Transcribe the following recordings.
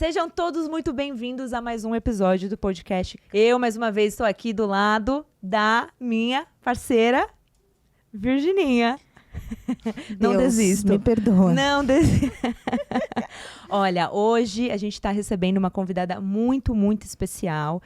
Sejam todos muito bem-vindos a mais um episódio do podcast. Eu, mais uma vez, estou aqui do lado da minha parceira, Virgininha. Não desisto. Me perdoa. Não desisto. Olha, hoje a gente está recebendo uma convidada muito, muito especial.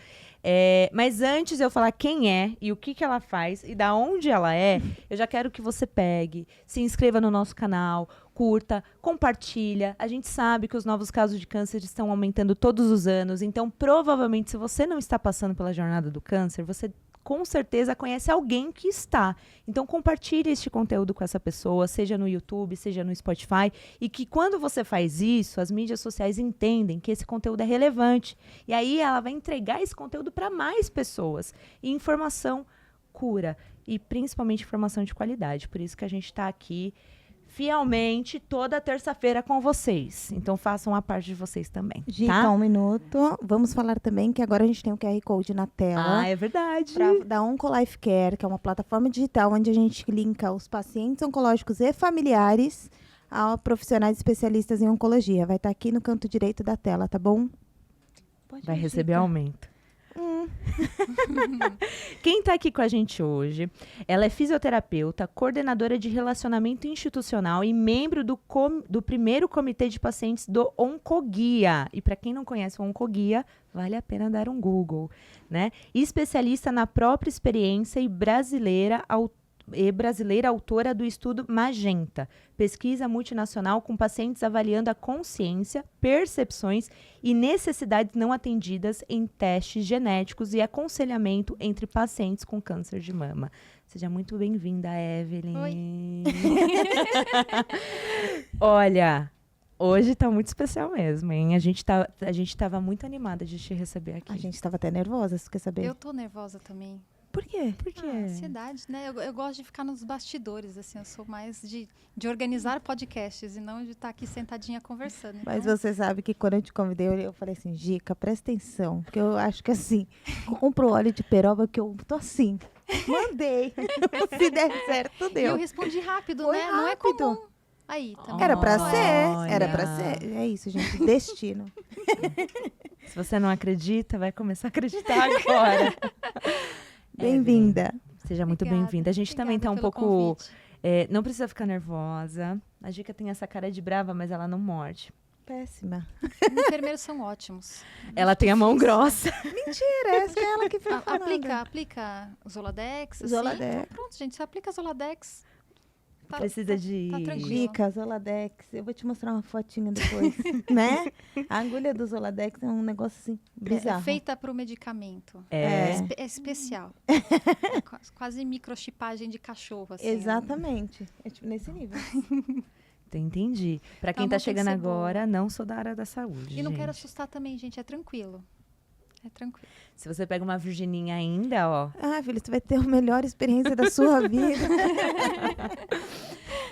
Mas antes de eu falar quem é e o que ela faz e da onde ela é, eu já quero que você pegue, se inscreva no nosso canal, curta, compartilha. A gente sabe que os novos casos de câncer estão aumentando todos os anos, então provavelmente se você não está passando pela jornada do câncer, você com certeza conhece alguém que está. Então compartilhe este conteúdo com essa pessoa, seja no YouTube, seja no Spotify, e que quando você faz isso, as mídias sociais entendem que esse conteúdo é relevante. E aí ela vai entregar esse conteúdo para mais pessoas. E informação cura, e principalmente informação de qualidade. Por isso que a gente está aqui fielmente toda terça-feira com vocês. Então façam a parte de vocês também. Gica, tá? um minuto. Vamos falar também que agora a gente tem o QR Code na tela. Ah, é verdade. Da Oncolife Care, que é uma plataforma digital onde a gente linka os pacientes oncológicos e familiares a profissionais especialistas em oncologia. Vai estar aqui no canto direito da tela, tá bom? Vai receber aumento. Quem está aqui com a gente hoje, ela é fisioterapeuta, coordenadora de relacionamento institucional e membro do primeiro comitê de pacientes do Oncoguia. E para quem não conhece o Oncoguia, vale a pena dar um Google, né? E especialista na própria experiência e brasileira autora do estudo Magenta, pesquisa multinacional com pacientes avaliando a consciência, percepções e necessidades não atendidas em testes genéticos e aconselhamento entre pacientes com câncer de mama. Seja muito bem-vinda, Evelyn. Oi. Olha, hoje tá muito especial mesmo, hein? A gente tava muito animada de te receber aqui. A gente estava até nervosa, você quer saber? Eu tô nervosa também. Por quê? Por quê? Ansiedade, né? Eu gosto de ficar nos bastidores, assim. Eu sou mais de organizar podcasts e não de estar aqui sentadinha conversando. Mas então, você sabe que quando eu te convidei, eu falei assim, Gica, presta atenção. Porque eu acho que assim, compro óleo de peroba que eu tô assim. Mandei. Se der certo, E deu. eu respondi rápido, Foi né? Não é rápido. comum. Aí, também. Era pra Olha. ser, era pra ser. É isso, gente, destino. Se você não acredita, vai começar a acreditar agora. Bem-vinda. Seja muito Obrigada, bem-vinda. A gente também tá um pelo pouco... convite. não precisa ficar nervosa. A Gica tem essa cara de brava, mas ela não morde. Péssima. Enfermeiros são ótimos. Ela tem a mão grossa. Mentira, essa é ela que fica falando. Aplica o Zoladex. Assim, Zoladex. então pronto, gente. Você aplica Zoladex. Precisa de... Tá tranquilo. Gica, Zoladex. Eu vou te mostrar uma fotinha depois, né? A agulha do Zoladex é um negócio assim, bizarro. É feita para o medicamento. É. É especial. Quase microchipagem de cachorro, assim. Exatamente. É tipo nesse nível. Entendi. Pra quem Então, tá tem que chegando ser agora, não sou da área da saúde, E não gente. quero assustar também, gente. É tranquilo. É tranquilo. Se você pega uma Virgininha ainda, ó... Ah, filho, você vai ter a melhor experiência da sua vida.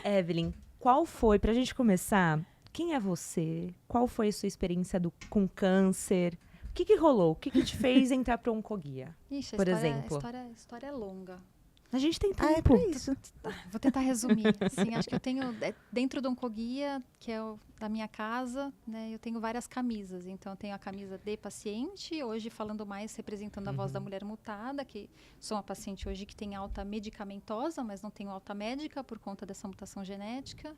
Evelyn, qual foi, pra gente começar, quem é você? Qual foi a sua experiência com câncer? O que rolou? O que te fez entrar pro Oncoguia? Ixi, Por exemplo. A história é longa. A gente tem Ah, é tempo. pra isso. Vou tentar resumir. Assim, acho que eu tenho, dentro do Oncoguia, que é da minha casa, né, eu tenho várias camisas. Então, eu tenho a camisa de paciente, hoje falando mais, representando a voz da mulher mutada, que sou uma paciente hoje que tem alta medicamentosa, mas não tenho alta médica por conta dessa mutação genética.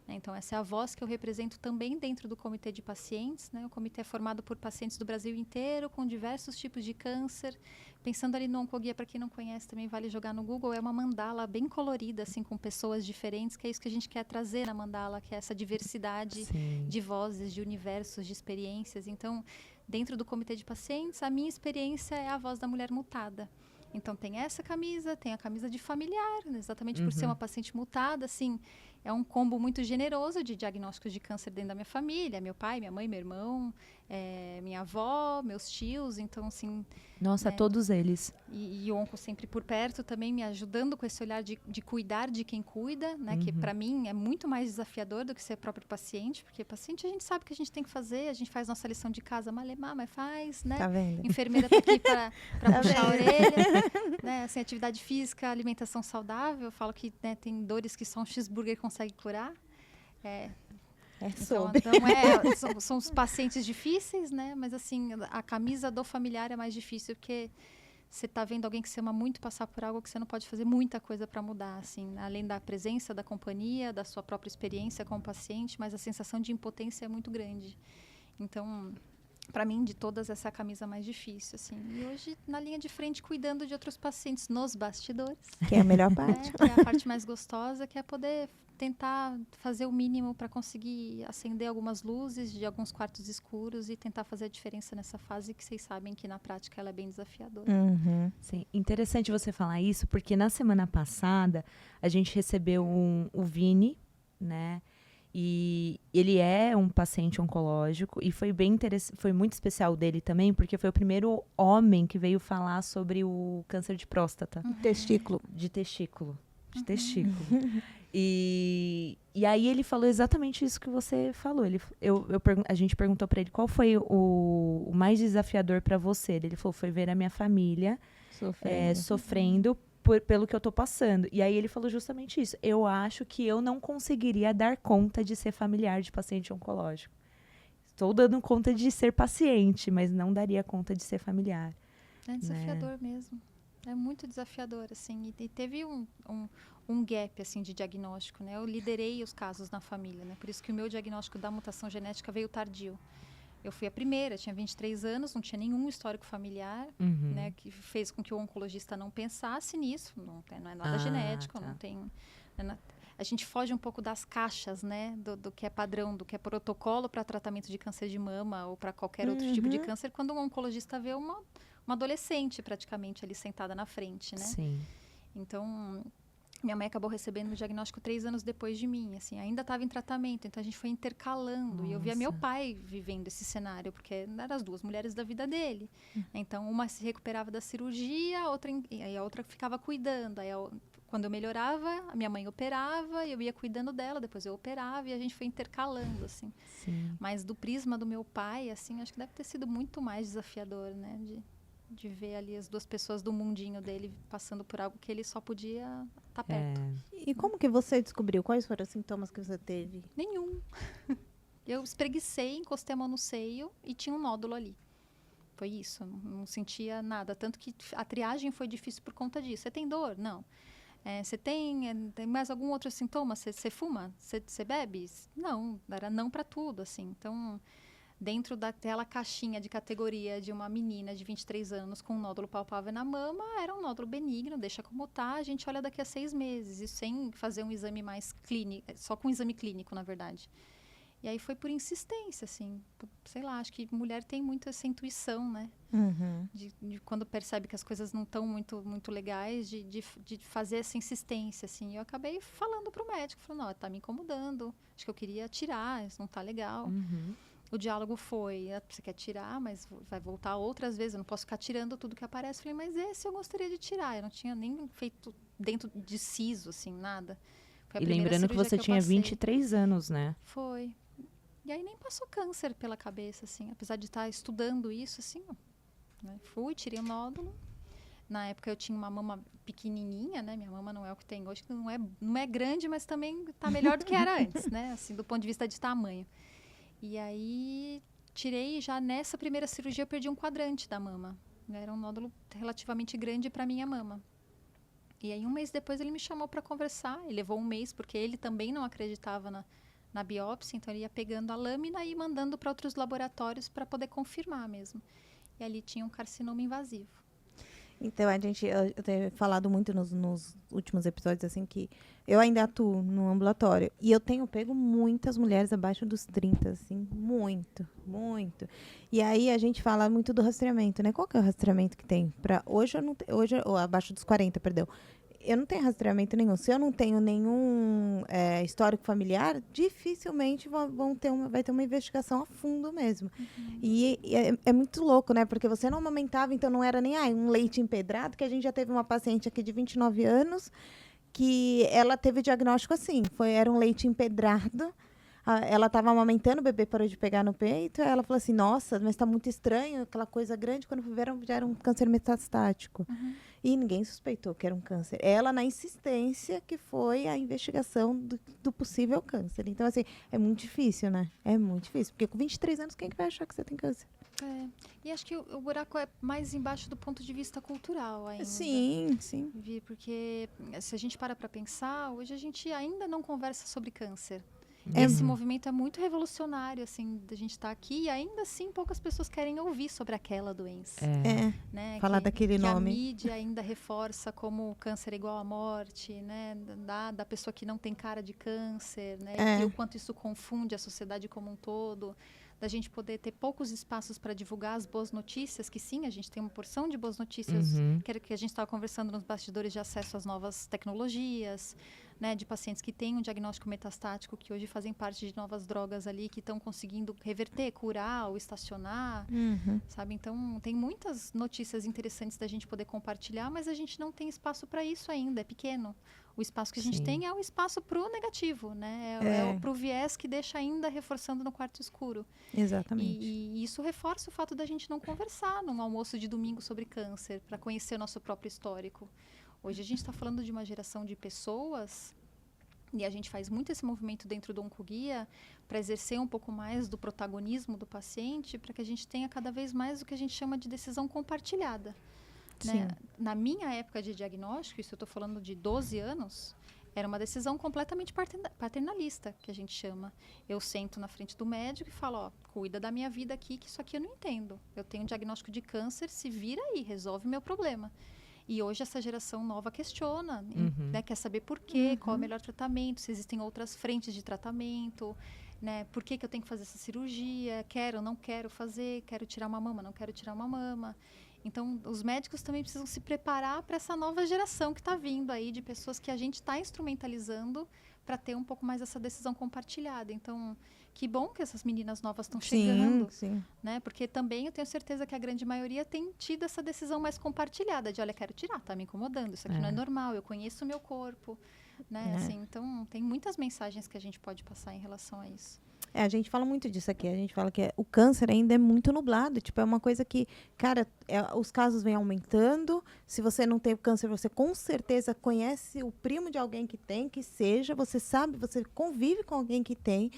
Então, essa é a voz que eu represento também dentro do comitê de pacientes, né? O comitê é formado por pacientes do Brasil inteiro, com diversos tipos de câncer. Pensando ali no Oncoguia, para quem não conhece, também vale jogar no Google, é uma mandala bem colorida, assim, com pessoas diferentes, que é isso que a gente quer trazer na mandala, que é essa diversidade Sim. de vozes, de universos, de experiências. Então, dentro do comitê de pacientes, a minha experiência é a voz da mulher mutada. Então, tem essa camisa, tem a camisa de familiar, né? Exatamente por ser uma paciente mutada, assim, é um combo muito generoso de diagnósticos de câncer dentro da minha família, meu pai, minha mãe, meu irmão, minha avó, meus tios, então, assim... Nossa, né? todos eles. E o onco sempre por perto também, me ajudando com esse olhar de cuidar de quem cuida, né? Que para mim é muito mais desafiador do que ser próprio paciente, porque paciente a gente sabe o que a gente tem que fazer, a gente faz nossa lição de casa, malemar, mas faz, né? Tá vendo? Enfermeira tá aqui para puxar a orelha, né? Assim, atividade física, alimentação saudável, eu falo que, né, tem dores que só um cheeseburger consegue curar. São os pacientes difíceis, né? Mas assim, a camisa do familiar é mais difícil, porque você está vendo alguém que você ama muito passar por algo que você não pode fazer muita coisa para mudar, assim, além da presença da companhia, da sua própria experiência com o paciente, mas a sensação de impotência é muito grande. Então, para mim, de todas, essa é a camisa mais difícil, assim. E hoje, na linha de frente, cuidando de outros pacientes nos bastidores. Que é a melhor parte. Que é a parte mais gostosa, que é poder tentar fazer o mínimo para conseguir acender algumas luzes de alguns quartos escuros e tentar fazer a diferença nessa fase que vocês sabem que, na prática, ela é bem desafiadora. Sim, interessante você falar isso, porque na semana passada, a gente recebeu o Vini, né? E ele é um paciente oncológico e foi foi muito especial dele também, porque foi o primeiro homem que veio falar sobre o câncer de próstata. Testículo. De testículo. E aí ele falou exatamente isso que você falou. A gente perguntou para ele qual foi o mais desafiador para você. Ele falou, foi ver a minha família sofrendo pelo que eu tô passando. E aí ele falou justamente isso. Eu acho que eu não conseguiria dar conta de ser familiar de paciente oncológico. Estou dando conta de ser paciente, mas não daria conta de ser familiar. É desafiador mesmo. É muito desafiador, assim. E teve um gap, assim, de diagnóstico, né? Eu liderei os casos na família, né? Por isso que o meu diagnóstico da mutação genética veio tardio. Eu fui a primeira, tinha 23 anos, não tinha nenhum histórico familiar, né, que fez com que o oncologista não pensasse nisso. Não é nada genético, não tem... A gente foge um pouco das caixas, né, do que é padrão, do que é protocolo para tratamento de câncer de mama ou para qualquer outro tipo de câncer, quando um oncologista vê uma adolescente praticamente ali sentada na frente, né? Sim. Então... Minha mãe acabou recebendo o diagnóstico 3 anos depois de mim, assim, ainda estava em tratamento, então a gente foi intercalando. Nossa. E eu via meu pai vivendo esse cenário, porque eram as duas mulheres da vida dele. Então, uma se recuperava da cirurgia, aí a outra ficava cuidando. Aí quando eu melhorava, a minha mãe operava, eu ia cuidando dela, depois eu operava e a gente foi intercalando, assim. Sim. Mas do prisma do meu pai, assim, acho que deve ter sido muito mais desafiador, né, de ver ali as duas pessoas do mundinho dele passando por algo que ele só podia estar perto. E como que você descobriu? Quais foram os sintomas que você teve? Nenhum. Eu espreguicei, encostei a mão no seio e tinha um nódulo ali. Foi isso, não sentia nada. Tanto que a triagem foi difícil por conta disso. Você tem dor? Não. Você tem mais algum outro sintoma? Você fuma? Você bebe? Não, era não para tudo, assim. Então... Dentro daquela caixinha de categoria de uma menina de 23 anos com um nódulo palpável na mama, era um nódulo benigno, deixa como tá, a gente olha daqui a 6 meses, e sem fazer um exame mais clínico, só com um exame clínico, na verdade. E aí foi por insistência, assim, sei lá, acho que mulher tem muito essa intuição, né? De quando percebe que as coisas não estão muito legais, de fazer essa insistência, assim. E eu acabei falando pro médico, falando, não, tá me incomodando, acho que eu queria tirar, isso não tá legal. O diálogo foi, você quer tirar, mas vai voltar outras vezes, eu não posso ficar tirando tudo que aparece. Eu falei, mas esse eu gostaria de tirar. Eu não tinha nem feito dentro de siso, assim, nada. E lembrando que você tinha 23 anos, né? Foi. E aí nem passou câncer pela cabeça, assim. Apesar de estar estudando isso, assim, né? Fui, tirei o nódulo. Na época eu tinha uma mama pequenininha, né? Minha mama não é o que tem hoje, que não é grande, mas também está melhor do que era antes, né? Assim, do ponto de vista de tamanho. E aí, tirei, já nessa primeira cirurgia, eu perdi um quadrante da mama. Era um nódulo relativamente grande para minha mama. E aí, um mês depois, ele me chamou para conversar. Ele levou um mês, porque ele também não acreditava na biópsia. Então, ele ia pegando a lâmina e mandando para outros laboratórios para poder confirmar mesmo. E ali tinha um carcinoma invasivo. Então, eu tenho falado muito nos últimos episódios, assim, que eu ainda atuo no ambulatório. E eu tenho pego muitas mulheres abaixo dos 30, assim, muito. E aí, a gente fala muito do rastreamento, né? Qual que é o rastreamento que tem? Ou abaixo dos 40, perdão. Eu não tenho rastreamento nenhum. Se eu não tenho nenhum histórico familiar, dificilmente vai ter uma investigação a fundo mesmo. E é muito louco, né? Porque você não amamentava, então não era nem um leite empedrado, que a gente já teve uma paciente aqui de 29 anos que ela teve diagnóstico assim. Era um leite empedrado. ela estava amamentando, o bebê parou de pegar no peito, aí ela falou assim, nossa, mas está muito estranho, aquela coisa grande, quando viram já era um câncer metastático. E ninguém suspeitou que era um câncer. Ela, na insistência, que foi a investigação do possível câncer. Então, assim, é muito difícil, né? É muito difícil, porque com 23 anos, quem é que vai achar que você tem câncer? E acho que o buraco é mais embaixo do ponto de vista cultural ainda. Sim. Porque se a gente para pensar, hoje a gente ainda não conversa sobre câncer. É. Esse movimento é muito revolucionário, assim, da gente estar aqui e ainda assim poucas pessoas querem ouvir sobre aquela doença. Né? Falar daquele nome. A mídia ainda reforça como o câncer é igual à morte, né? Da pessoa que não tem cara de câncer, né? E o quanto isso confunde a sociedade como um todo. Da gente poder ter poucos espaços para divulgar as boas notícias, que sim, a gente tem uma porção de boas notícias, que a gente estava conversando nos bastidores de acesso às novas tecnologias, né, de pacientes que têm um diagnóstico metastático, que hoje fazem parte de novas drogas ali, que estão conseguindo reverter, curar ou estacionar, sabe? Então, tem muitas notícias interessantes da gente poder compartilhar, mas a gente não tem espaço para isso ainda, é pequeno. O espaço que a gente tem é o espaço para o negativo, né? É para o viés que deixa ainda reforçando no quarto escuro. Exatamente. E isso reforça o fato da gente não conversar num almoço de domingo sobre câncer, para conhecer o nosso próprio histórico. Hoje a gente está falando de uma geração de pessoas, e a gente faz muito esse movimento dentro do Oncoguia, para exercer um pouco mais do protagonismo do paciente, para que a gente tenha cada vez mais o que a gente chama de decisão compartilhada. Né? Na minha época de diagnóstico, isso eu estou falando de 12 anos, era uma decisão completamente paternalista, que a gente chama. Eu sento na frente do médico e falo, ó, cuida da minha vida aqui, que isso aqui eu não entendo. Eu tenho um diagnóstico de câncer, se vira aí, resolve meu problema. E hoje essa geração nova questiona, né? Quer saber por quê, qual é o melhor tratamento, se existem outras frentes de tratamento, né? Por que eu tenho que fazer essa cirurgia, quero, não quero fazer, quero tirar uma mama, não quero tirar uma mama. Então, os médicos também precisam se preparar para essa nova geração que está vindo aí, de pessoas que a gente está instrumentalizando para ter um pouco mais essa decisão compartilhada. Então, que bom que essas meninas novas estão chegando, né? Porque também eu tenho certeza que a grande maioria tem tido essa decisão mais compartilhada, de olha, quero tirar, tá me incomodando, isso aqui não é normal, eu conheço o meu corpo, né? Assim, então, tem muitas mensagens que a gente pode passar em relação a isso. A gente fala muito disso aqui. A gente fala que o câncer ainda é muito nublado. Tipo, é uma coisa que, cara, os casos vêm aumentando. Se você não tem câncer, você com certeza conhece o primo de alguém que tem, que seja. Você sabe, você convive com alguém que tem.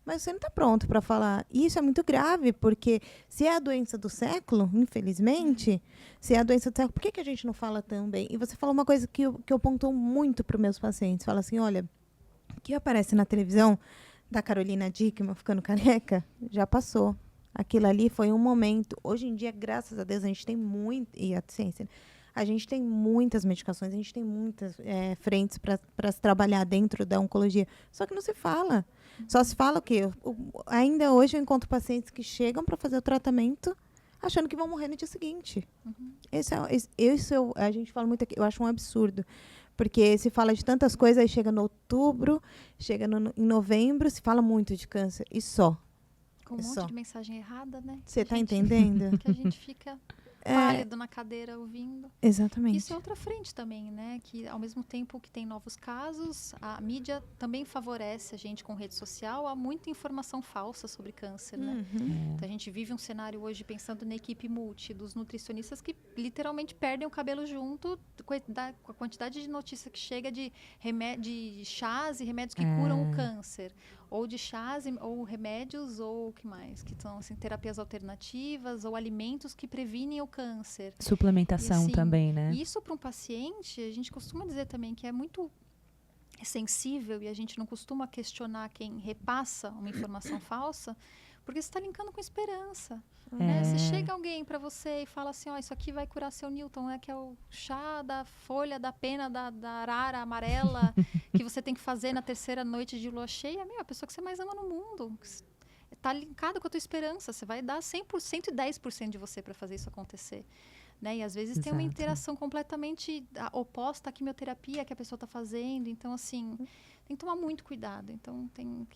Mas você não está pronto para falar. E isso é muito grave, porque se é a doença do século, infelizmente, se é a doença do século, por que a gente não fala também? E você fala uma coisa que eu pontuo muito para os meus pacientes. Fala assim, olha, o que aparece na televisão da Carolina Dickman ficando careca, já passou. Aquilo ali foi um momento. Hoje em dia, graças a Deus, a gente tem muito... E a ciência, a gente tem muitas medicações, a gente tem muitas frentes para se trabalhar dentro da oncologia. Só que não se fala. Só se fala o quê? Ainda hoje eu encontro pacientes que chegam para fazer o tratamento achando que vão morrer no dia seguinte. A gente fala muito aqui, eu acho um absurdo. Porque se fala de tantas coisas, aí chega no outubro, chega em novembro, se fala muito de câncer. E só. Com um monte de mensagem errada, né? Você está entendendo? Que a gente fica pálido na cadeira ouvindo. Exatamente. Isso é outra frente também, né? Que ao mesmo tempo que tem novos casos, a mídia também favorece a gente com rede social a muita informação falsa sobre câncer, né? Então a gente vive um cenário hoje pensando na equipe multi dos nutricionistas que literalmente perdem o cabelo junto com a quantidade de notícia que chega de chás e remédios que curam o câncer. Ou de chás, ou remédios, ou o que mais? Que são assim, terapias alternativas, ou alimentos que previnem o câncer. Suplementação assim, também, né? Isso para um paciente, a gente costuma dizer também que é muito sensível e a gente não costuma questionar quem repassa uma informação falsa, porque você está linkando com esperança. Né? Se chega alguém para você e fala assim, isso aqui vai curar seu Newton, né? Que é o chá da folha, da pena, da arara amarela, que você tem que fazer na terceira noite de lua cheia, a pessoa que você mais ama no mundo. Está linkado com a tua esperança. Você vai dar 100%, 110% de você para fazer isso acontecer. Né? E às vezes tem uma interação completamente oposta à quimioterapia que a pessoa está fazendo. Então, assim, tem que tomar muito cuidado. Então, tem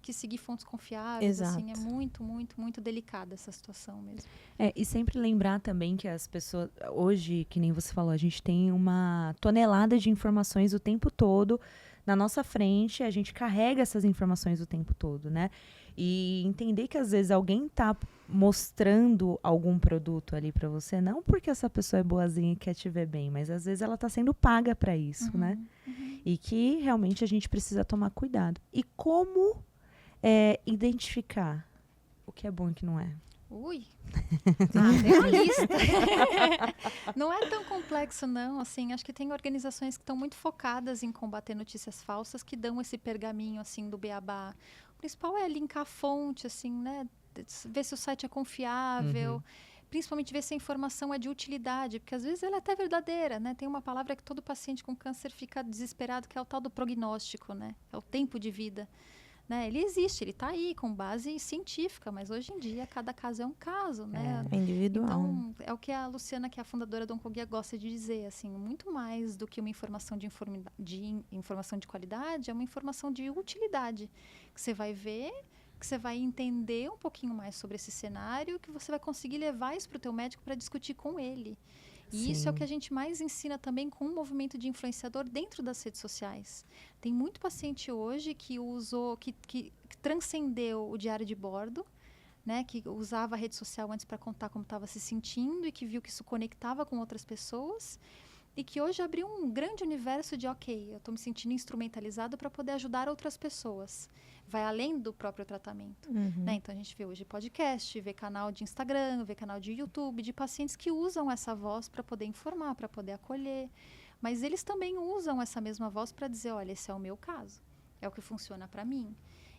que seguir fontes confiáveis. Assim, é muito, muito, muito delicada essa situação mesmo. E sempre lembrar também que as pessoas... Hoje, que nem você falou, a gente tem uma tonelada de informações o tempo todo, na nossa frente, a gente carrega essas informações o tempo todo, né? E entender que às vezes alguém tá mostrando algum produto ali para você, não porque essa pessoa é boazinha e quer te ver bem, mas às vezes ela tá sendo paga para isso, né? E que realmente a gente precisa tomar cuidado. E como identificar o que é bom e o que não é? Ui, tem uma lista. Não é tão complexo, não. Assim, acho que tem organizações que estão muito focadas em combater notícias falsas, que dão esse pergaminho assim do beabá. O principal é linkar a fonte, assim, né? Ver se o site é confiável. Principalmente ver se a informação é de utilidade, porque às vezes ela é até verdadeira, né? Tem uma palavra que todo paciente com câncer fica desesperado, que é o tal do prognóstico, né? É o tempo de vida. Né? Ele existe, ele está aí com base científica, mas hoje em dia cada caso é um caso, né? É individual. Então, é o que a Luciana, que é a fundadora do Oncoguia, gosta de dizer, assim, muito mais do que uma informação de informação de qualidade, é uma informação de utilidade, que você vai ver, que você vai entender um pouquinho mais sobre esse cenário, que você vai conseguir levar isso para o teu médico para discutir com ele. E isso é o que a gente mais ensina também com o movimento de influenciador dentro das redes sociais. Tem muito paciente hoje que usou, que transcendeu o diário de bordo, né, que usava a rede social antes para contar como estava se sentindo e que viu que isso conectava com outras pessoas e que hoje abriu um grande universo de, ok, eu estou me sentindo instrumentalizado para poder ajudar outras pessoas. Vai além do próprio tratamento. Né? Então, a gente vê hoje podcast, vê canal de Instagram, vê canal de YouTube, de pacientes que usam essa voz para poder informar, para poder acolher. Mas eles também usam essa mesma voz para dizer, olha, esse é o meu caso. É o que funciona para mim.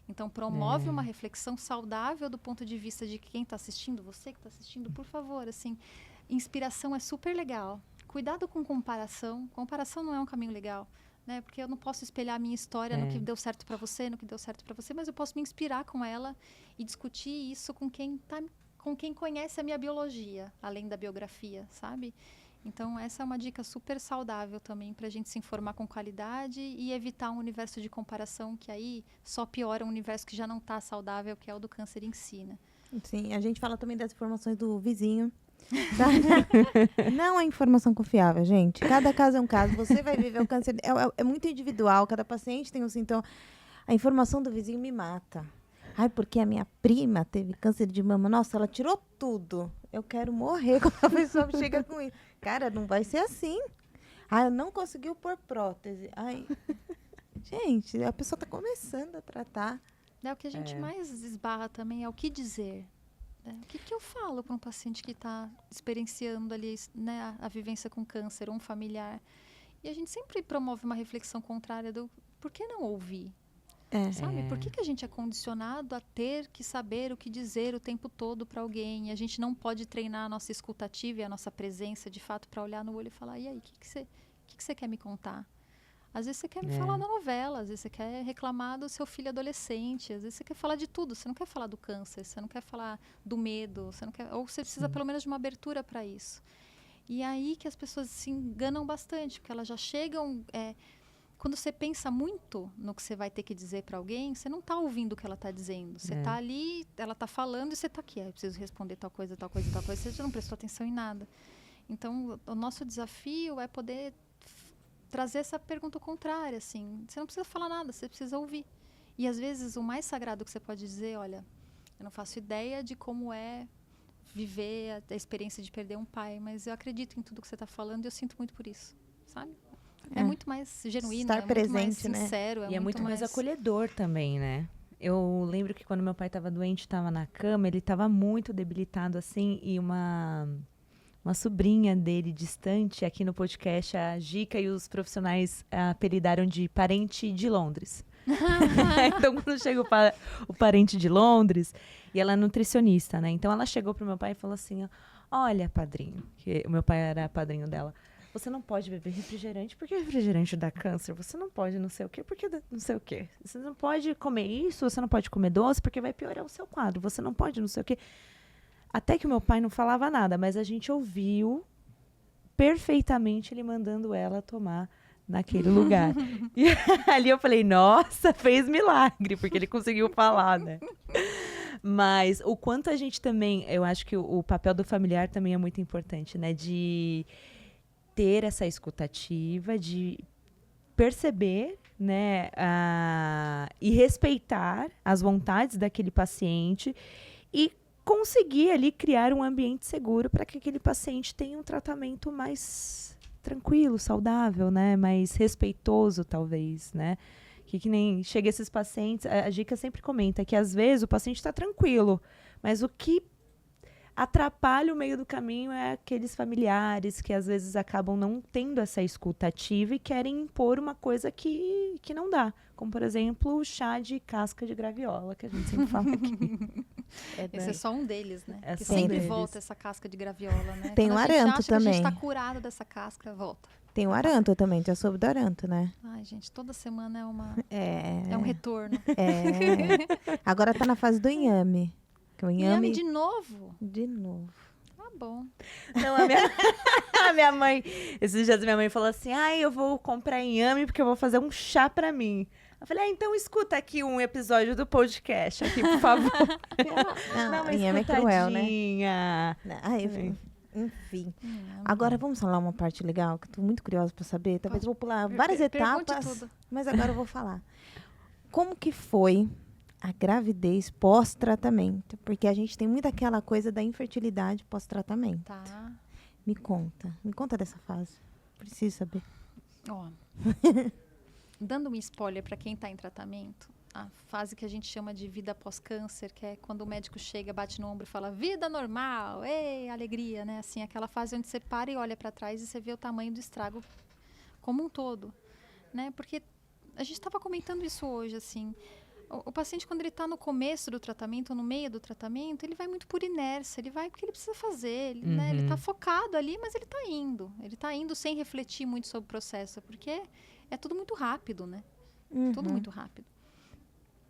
Então, promove uma reflexão saudável do ponto de vista de quem está assistindo, você que está assistindo, por favor, assim, inspiração é super legal. Cuidado com comparação. Comparação não é um caminho legal. Né? Porque eu não posso espelhar a minha história no que deu certo para você, no que deu certo para você, mas eu posso me inspirar com ela e discutir isso com quem conhece a minha biologia, além da biografia, sabe? Então, essa é uma dica super saudável também para a gente se informar com qualidade e evitar um universo de comparação que aí só piora um universo que já não está saudável, que é o do câncer em si, né? Sim, a gente fala também das informações do vizinho. Não é informação confiável, gente. Cada caso é um caso. Você vai viver o câncer. É muito individual. Cada paciente tem um sintoma. A informação do vizinho me mata. Ai, porque a minha prima teve câncer de mama. Nossa, ela tirou tudo. Eu quero morrer quando a pessoa chega com isso. Cara, não vai ser assim. Ai, não conseguiu pôr prótese. Ai, gente, a pessoa está começando a tratar. É o que a gente mais esbarra também, é o que dizer. O que eu falo para um paciente que está experienciando ali, né, a vivência com câncer, um familiar? E a gente sempre promove uma reflexão contrária do por que não ouvir? Sabe? Por que a gente é condicionado a ter que saber o que dizer o tempo todo para alguém? E a gente não pode treinar a nossa escutativa e a nossa presença, de fato, para olhar no olho e falar, e aí, o que você quer me contar? Às vezes você quer me falar da novela, às vezes você quer reclamar do seu filho adolescente, às vezes você quer falar de tudo, você não quer falar do câncer, você não quer falar do medo, você não quer, ou você precisa pelo menos de uma abertura para isso. E aí que as pessoas se enganam bastante, porque elas já chegam... quando você pensa muito no que você vai ter que dizer para alguém, você não está ouvindo o que ela está dizendo. Você está ali, ela está falando e você está aqui. Eu preciso responder tal coisa, tal coisa, tal coisa. Você já não prestou atenção em nada. Então, o nosso desafio é poder trazer essa pergunta contrária, assim. Você não precisa falar nada, você precisa ouvir. E, às vezes, o mais sagrado que você pode dizer, olha, eu não faço ideia de como é viver a experiência de perder um pai, mas eu acredito em tudo que você está falando e eu sinto muito por isso, sabe? É muito mais genuíno, estar presente, muito mais sincero. E é muito mais acolhedor também, né? Eu lembro que quando meu pai estava doente, estava na cama, ele estava muito debilitado, assim, e uma sobrinha dele distante, aqui no podcast, a Gica e os profissionais apelidaram de parente de Londres. Então, quando chega o parente de Londres, e ela é nutricionista, né? Então, ela chegou pro meu pai e falou assim, olha, padrinho, que o meu pai era padrinho dela, você não pode beber refrigerante porque refrigerante dá câncer. Você não pode não sei o quê porque não sei o quê. Você não pode comer isso, você não pode comer doce porque vai piorar o seu quadro. Você não pode não sei o quê. Até que o meu pai não falava nada, mas a gente ouviu perfeitamente ele mandando ela tomar naquele lugar. E ali eu falei, nossa, fez milagre, porque ele conseguiu falar, né? Mas o quanto a gente também, eu acho que o papel do familiar também é muito importante, né? De ter essa escutativa, de perceber né, e respeitar as vontades daquele paciente e conseguir ali criar um ambiente seguro para que aquele paciente tenha um tratamento mais tranquilo, saudável, né, mais respeitoso, talvez, né? Que nem chega esses pacientes, a Gica sempre comenta que às vezes o paciente está tranquilo, mas o que atrapalha o meio do caminho é aqueles familiares que às vezes acabam não tendo essa escuta ativa e querem impor uma coisa que não dá. Como, por exemplo, o chá de casca de graviola, que a gente sempre fala aqui. Esse é só um deles, né? É que só um sempre deles. volta essa casca de graviola, né? Tem Quando o a gente aranto acha que a gente também. tá curado dessa casca, volta. Tem o aranto também, já soube do aranto, né? Ai, gente, toda semana É. é um retorno. É. Agora tá na fase do inhame. Que o Inhame inhame... de novo? De novo. Tá bom. Não, a minha mãe, esses dias minha mãe falou assim, eu vou comprar inhame porque eu vou fazer um chá pra mim. Eu falei, então escuta aqui um episódio do podcast aqui, por favor. Não, mas inhame é cruel, né? escutadinha. Enfim. Agora vamos falar uma parte legal, que eu tô muito curiosa pra saber. Talvez eu vou pular várias Pergunte etapas, tudo. mas agora eu vou falar. Como que foi a gravidez pós-tratamento? Porque a gente tem muito aquela coisa da infertilidade pós-tratamento. Tá. Me conta dessa fase. Preciso saber. Ó, dando um spoiler para quem está em tratamento, a fase que a gente chama de vida pós-câncer, que é quando o médico chega, bate no ombro e fala vida normal, ei, alegria, né? Assim, aquela fase onde você para e olha para trás e você vê o tamanho do estrago como um todo, né? Porque a gente estava comentando isso hoje, assim, o paciente, quando ele está no começo do tratamento, ou no meio do tratamento, ele vai muito por inércia, ele vai porque ele precisa fazer, ele, né, ele está focado ali, mas ele está indo sem refletir muito sobre o processo, porque é tudo muito rápido, né? Tudo muito rápido.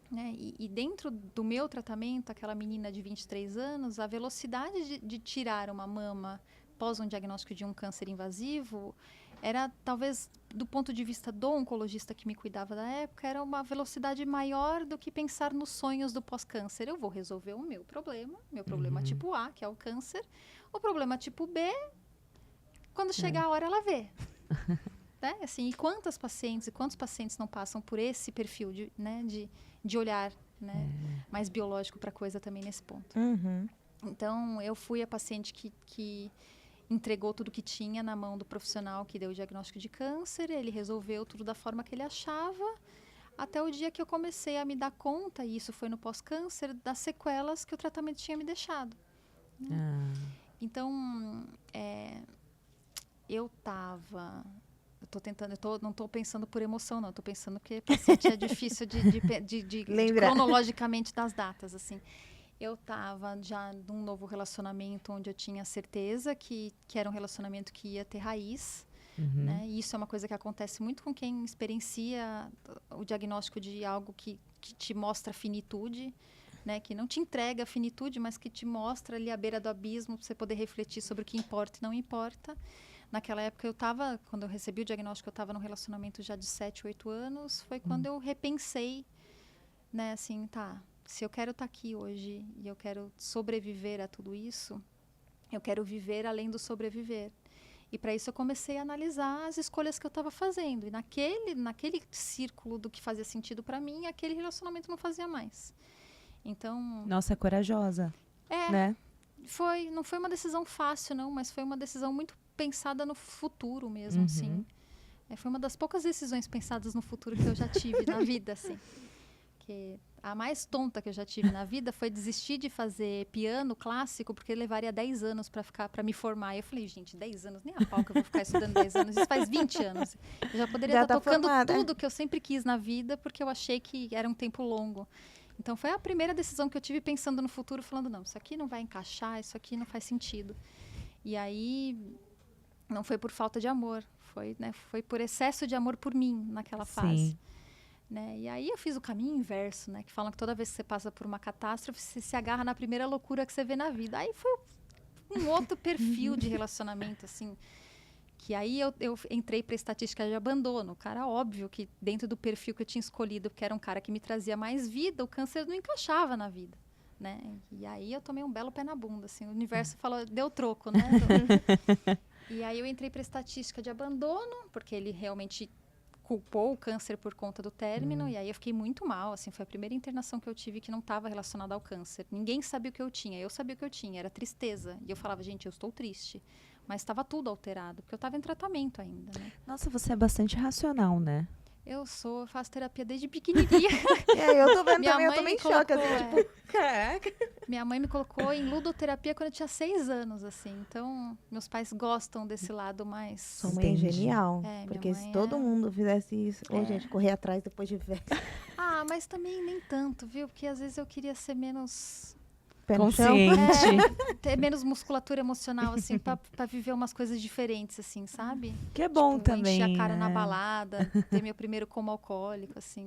Né? E dentro do meu tratamento, aquela menina de 23 anos, a velocidade de tirar uma mama pós um diagnóstico de um câncer invasivo era, talvez, do ponto de vista do oncologista que me cuidava da época, era uma velocidade maior do que pensar nos sonhos do pós-câncer. Eu vou resolver o meu problema tipo A, que é o câncer. O problema tipo B, quando chegar a hora, ela vê. Né? Assim, e quantos pacientes não passam por esse perfil de olhar, né, mais biológico para a coisa também nesse ponto. Então, eu fui a paciente que entregou tudo que tinha na mão do profissional que deu o diagnóstico de câncer, ele resolveu tudo da forma que ele achava, até o dia que eu comecei a me dar conta, e isso foi no pós-câncer, das sequelas que o tratamento tinha me deixado. Né? Então, eu não estou pensando por emoção, não, estou pensando porque paciente é difícil de cronologicamente das datas, assim. Eu estava já num novo relacionamento onde eu tinha certeza que era um relacionamento que ia ter raiz. Né? E isso é uma coisa que acontece muito com quem experiencia o diagnóstico de algo que te mostra finitude, né? Que não te entrega a finitude, mas que te mostra ali à beira do abismo para você poder refletir sobre o que importa e não importa. Naquela época, quando eu recebi o diagnóstico, eu estava num relacionamento já de 7, 8 anos. Foi quando eu repensei, né? Assim, se eu quero estar aqui hoje e eu quero sobreviver a tudo isso, eu quero viver além do sobreviver. E para isso eu comecei a analisar as escolhas que eu estava fazendo. E naquele círculo do que fazia sentido para mim, aquele relacionamento não fazia mais. Então... Nossa, corajosa. Né? Não foi uma decisão fácil, não, mas foi uma decisão muito pensada no futuro mesmo, assim. Foi uma das poucas decisões pensadas no futuro que eu já tive na vida, assim. Que a mais tonta que eu já tive na vida foi desistir de fazer piano clássico, porque levaria 10 anos para me formar. E eu falei, gente, 10 anos, nem a pau que eu vou ficar estudando 10 anos. Isso faz 20 anos. Eu já poderia estar tocando formada. Tudo que eu sempre quis na vida, porque eu achei que era um tempo longo. Então, foi a primeira decisão que eu tive pensando no futuro, falando, não, isso aqui não vai encaixar, isso aqui não faz sentido. E aí, não foi por falta de amor, foi por excesso de amor por mim naquela fase. Né? E aí eu fiz o caminho inverso, né? Que falam que toda vez que você passa por uma catástrofe, você se agarra na primeira loucura que você vê na vida. Aí foi um outro perfil de relacionamento, assim, que aí eu entrei para estatística de abandono. Cara, óbvio que dentro do perfil que eu tinha escolhido, que era um cara que me trazia mais vida, o câncer não encaixava na vida, né? E aí eu tomei um belo pé na bunda, assim, o universo falou, deu troco, né? E aí eu entrei para estatística de abandono, porque ele realmente culpou o câncer por conta do término, e aí eu fiquei muito mal, assim, foi a primeira internação que eu tive que não estava relacionada ao câncer. Ninguém sabia o que eu tinha, eu sabia o que eu tinha, era tristeza. E eu falava, gente, eu estou triste. Mas estava tudo alterado, porque eu estava em tratamento ainda, né? Nossa, você é bastante racional, né? Eu faço terapia desde pequenininha. Eu tô vendo Minha também, eu tô mãe meio em me choque, colocou, assim, tipo, caraca. Minha mãe me colocou em ludoterapia quando eu tinha 6 anos, assim. Então, meus pais gostam desse lado mais... Sua mãe é Entendi. genial, É, minha porque se mãe todo é- mundo fizesse isso, ou gente, correr atrás depois de velho, Ah, mas também nem tanto, viu? Porque às vezes eu queria ser menos... pé no chão. Consciente. ter menos musculatura emocional, assim, pra viver umas coisas diferentes, assim, sabe? Que é bom Tipo, também. encher a cara na né? balada, ter meu primeiro coma alcoólico, assim.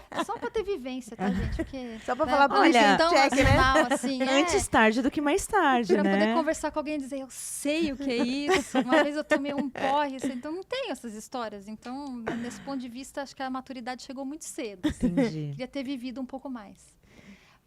É só pra ter vivência, tá, gente? Porque, Só pra né, falar pra Olha, Olha, tão check, né? racional, assim, Antes tarde do que mais tarde, pra né? poder conversar com alguém e dizer, eu sei o que é isso. Uma vez eu tomei um porre, assim, então não tenho essas histórias. Então, nesse ponto de vista, acho que a maturidade chegou muito cedo. Entendi. Queria ter vivido um pouco mais.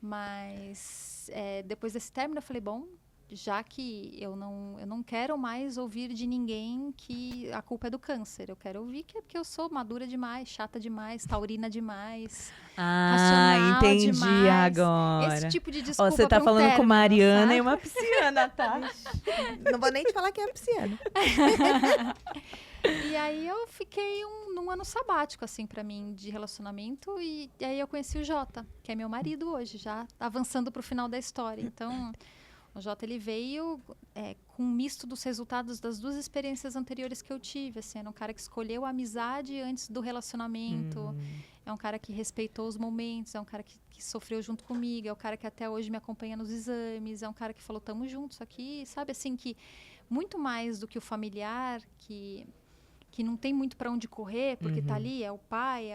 Mas depois desse término, eu falei, bom, já que eu não quero mais ouvir de ninguém que a culpa é do câncer. Eu quero ouvir que é porque eu sou madura demais, chata demais, taurina demais, racional Entendi demais. agora. Esse tipo de Ó, desculpa você tá pra um falando com término, Mariana sabe? e uma pisciana, tá? Não vou nem te falar que é pisciano. E aí eu fiquei num ano sabático, assim, pra mim, de relacionamento. E aí eu conheci o Jota, que é meu marido hoje, já avançando pro final da história. Então, o Jota, ele veio com um misto dos resultados das 2 experiências anteriores que eu tive. Assim, era um cara que escolheu a amizade antes do relacionamento. É um cara que respeitou os momentos. É um cara que sofreu junto comigo. É um cara que até hoje me acompanha nos exames. É um cara que falou, tamo juntos aqui. Sabe, assim, que muito mais do que o familiar, que não tem muito para onde correr, porque tá ali, é o pai,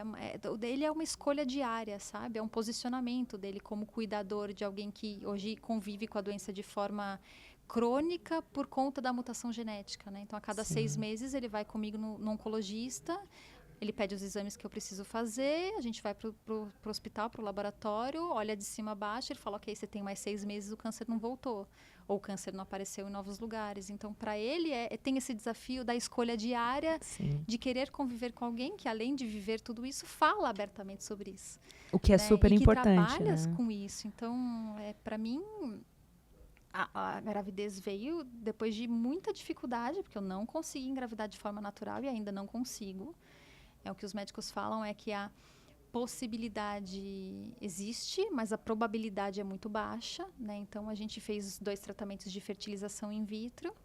ele é uma escolha diária, sabe? É um posicionamento dele como cuidador de alguém que hoje convive com a doença de forma crônica por conta da mutação genética, né? Então, a cada 6 meses, ele vai comigo no oncologista, ele pede os exames que eu preciso fazer, a gente vai pro hospital, pro laboratório, olha de cima a baixo, ele fala, ok, você tem mais 6 meses, o câncer não voltou. Ou o câncer não apareceu em novos lugares. Então, para ele, tem esse desafio da escolha diária, Sim. de querer conviver com alguém que, além de viver tudo isso, fala abertamente sobre isso. O que é né? super e que importante, trabalha né? com isso. Então, para mim, a gravidez veio depois de muita dificuldade, porque eu não consegui engravidar de forma natural e ainda não consigo. O que os médicos falam é que a possibilidade existe, mas a probabilidade é muito baixa, né? Então, a gente fez 2 tratamentos de fertilização in vitro.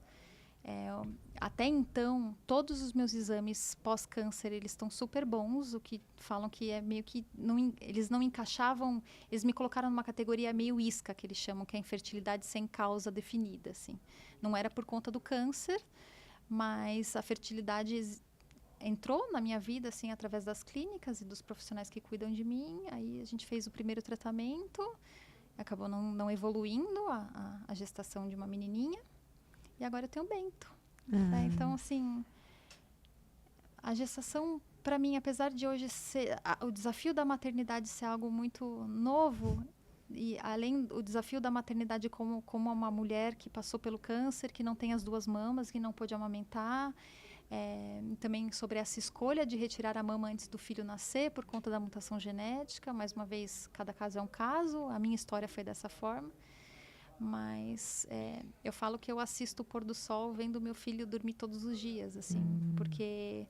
Até então, todos os meus exames pós-câncer, eles estão super bons, o que falam que é meio que... eles não encaixavam... Eles me colocaram numa categoria meio isca, que eles chamam, que é infertilidade sem causa definida, assim. Não era por conta do câncer, mas a fertilidade entrou na minha vida, assim, através das clínicas e dos profissionais que cuidam de mim. Aí a gente fez o primeiro tratamento, acabou não evoluindo a gestação de uma menininha. E agora eu tenho o Bento. Né? Então, assim, a gestação, para mim, apesar de hoje ser... o desafio da maternidade ser algo muito novo, e além do desafio da maternidade como uma mulher que passou pelo câncer, que não tem as 2 mamas, que não pôde amamentar... também sobre essa escolha de retirar a mama antes do filho nascer por conta da mutação genética. Mais uma vez, cada caso é um caso. A minha história foi dessa forma. Mas eu falo que eu assisto o pôr do sol vendo meu filho dormir todos os dias, assim, porque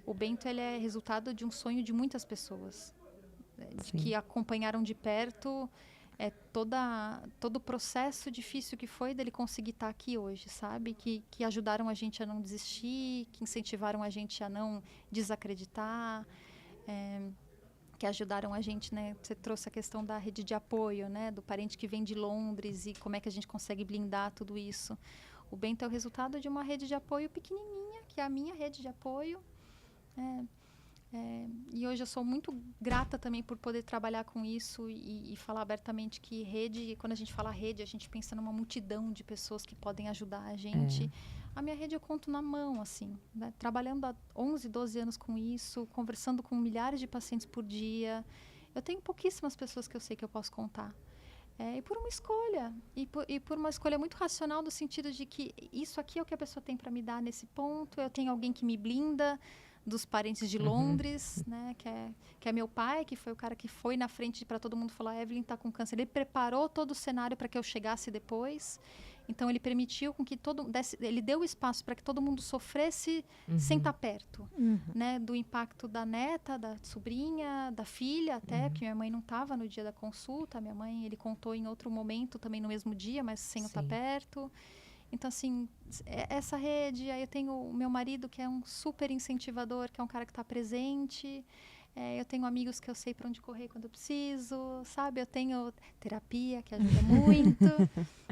o Bento, ele é resultado de um sonho de muitas pessoas, que acompanharam de perto todo o processo difícil que foi dele conseguir estar aqui hoje, sabe? Que ajudaram a gente a não desistir, que incentivaram a gente a não desacreditar, que ajudaram a gente, né? Você trouxe a questão da rede de apoio, né? Do parente que vem de Londres e como é que a gente consegue blindar tudo isso. O Bento é o resultado de uma rede de apoio pequenininha, que é a minha rede de apoio. E hoje eu sou muito grata também por poder trabalhar com isso e falar abertamente que rede, quando a gente fala rede, a gente pensa numa multidão de pessoas que podem ajudar a gente. A minha rede eu conto na mão, assim, né? Trabalhando há 11, 12 anos com isso, conversando com milhares de pacientes por dia. Eu tenho pouquíssimas pessoas que eu sei que eu posso contar. E por uma escolha. E por uma escolha muito racional, no sentido de que isso aqui é o que a pessoa tem para me dar nesse ponto. Eu tenho alguém que me blinda dos parentes de Londres, né? Que é meu pai, que foi o cara que foi na frente para todo mundo falar, Evelyn está com câncer. Ele preparou todo o cenário para que eu chegasse depois. Então, ele permitiu com que ele deu espaço para que todo mundo sofresse sem estar perto, né? Do impacto da neta, da sobrinha, da filha até, porque minha mãe não estava no dia da consulta. Minha mãe, ele contou em outro momento, também no mesmo dia, mas sem estar perto. Então, assim, essa rede, aí eu tenho o meu marido, que é um super incentivador, que é um cara que está presente. Eu tenho amigos que eu sei para onde correr quando eu preciso, sabe? Eu tenho terapia, que ajuda muito.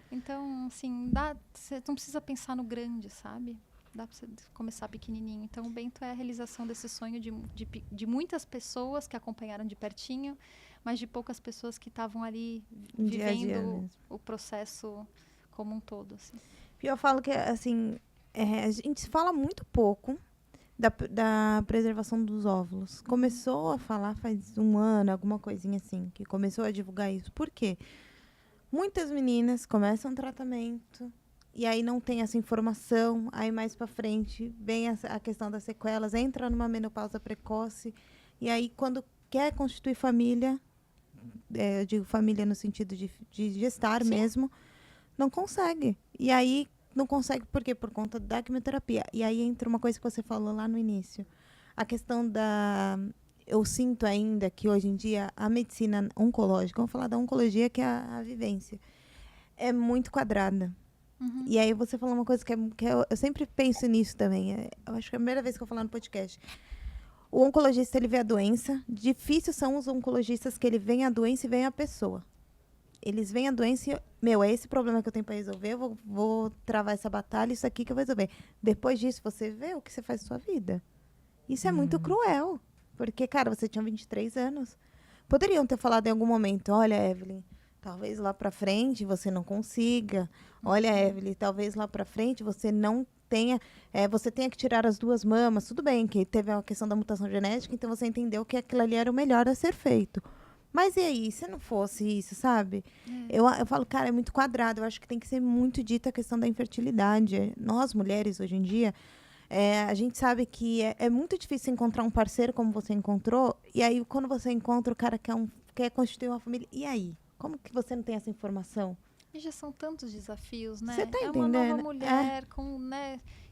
Então, assim, você não precisa pensar no grande, sabe? Dá para você começar pequenininho. Então, o Bento é a realização desse sonho de muitas pessoas que acompanharam de pertinho, mas de poucas pessoas que estavam ali vivendo o processo como um todo, assim. Eu falo que, assim, a gente fala muito pouco da preservação dos óvulos. Começou a falar faz um ano, alguma coisinha assim, que começou a divulgar isso. Por quê? Muitas meninas começam tratamento e aí não tem essa informação, aí mais pra frente vem a questão das sequelas, entra numa menopausa precoce e aí quando quer constituir família, eu digo família no sentido de gestar mesmo, não consegue. E aí, não consegue por quê? Por conta da quimioterapia. E aí entra uma coisa que você falou lá no início. A questão da... Eu sinto ainda que hoje em dia a medicina oncológica, vamos falar da oncologia, que é a vivência, é muito quadrada. E aí você falou uma coisa que eu sempre penso nisso também. Eu acho que é a primeira vez que eu vou falar no podcast. O oncologista, ele vê a doença. Difícil são os oncologistas que ele vê a doença e vê a pessoa. Eles veem a doença e, é esse problema que eu tenho para resolver, eu vou travar essa batalha, isso aqui que eu vou resolver. Depois disso, você vê o que você faz na sua vida. Isso é muito cruel. Porque, cara, você tinha 23 anos. Poderiam ter falado em algum momento, olha, Evelyn, talvez lá para frente você não consiga. Olha, Evelyn, talvez lá para frente você não tenha... você tenha que tirar as 2 mamas. Tudo bem que teve a questão da mutação genética, então você entendeu que aquilo ali era o melhor a ser feito. Mas e aí, se não fosse isso, sabe? Eu falo, cara, é muito quadrado. Eu acho que tem que ser muito dita a questão da infertilidade. Nós, mulheres, hoje em dia, a gente sabe que é muito difícil encontrar um parceiro como você encontrou. E aí, quando você encontra o cara que quer constituir uma família, e aí? Como que você não tem essa informação? E já são tantos desafios, né? Você tá entendendo? Uma nova mulher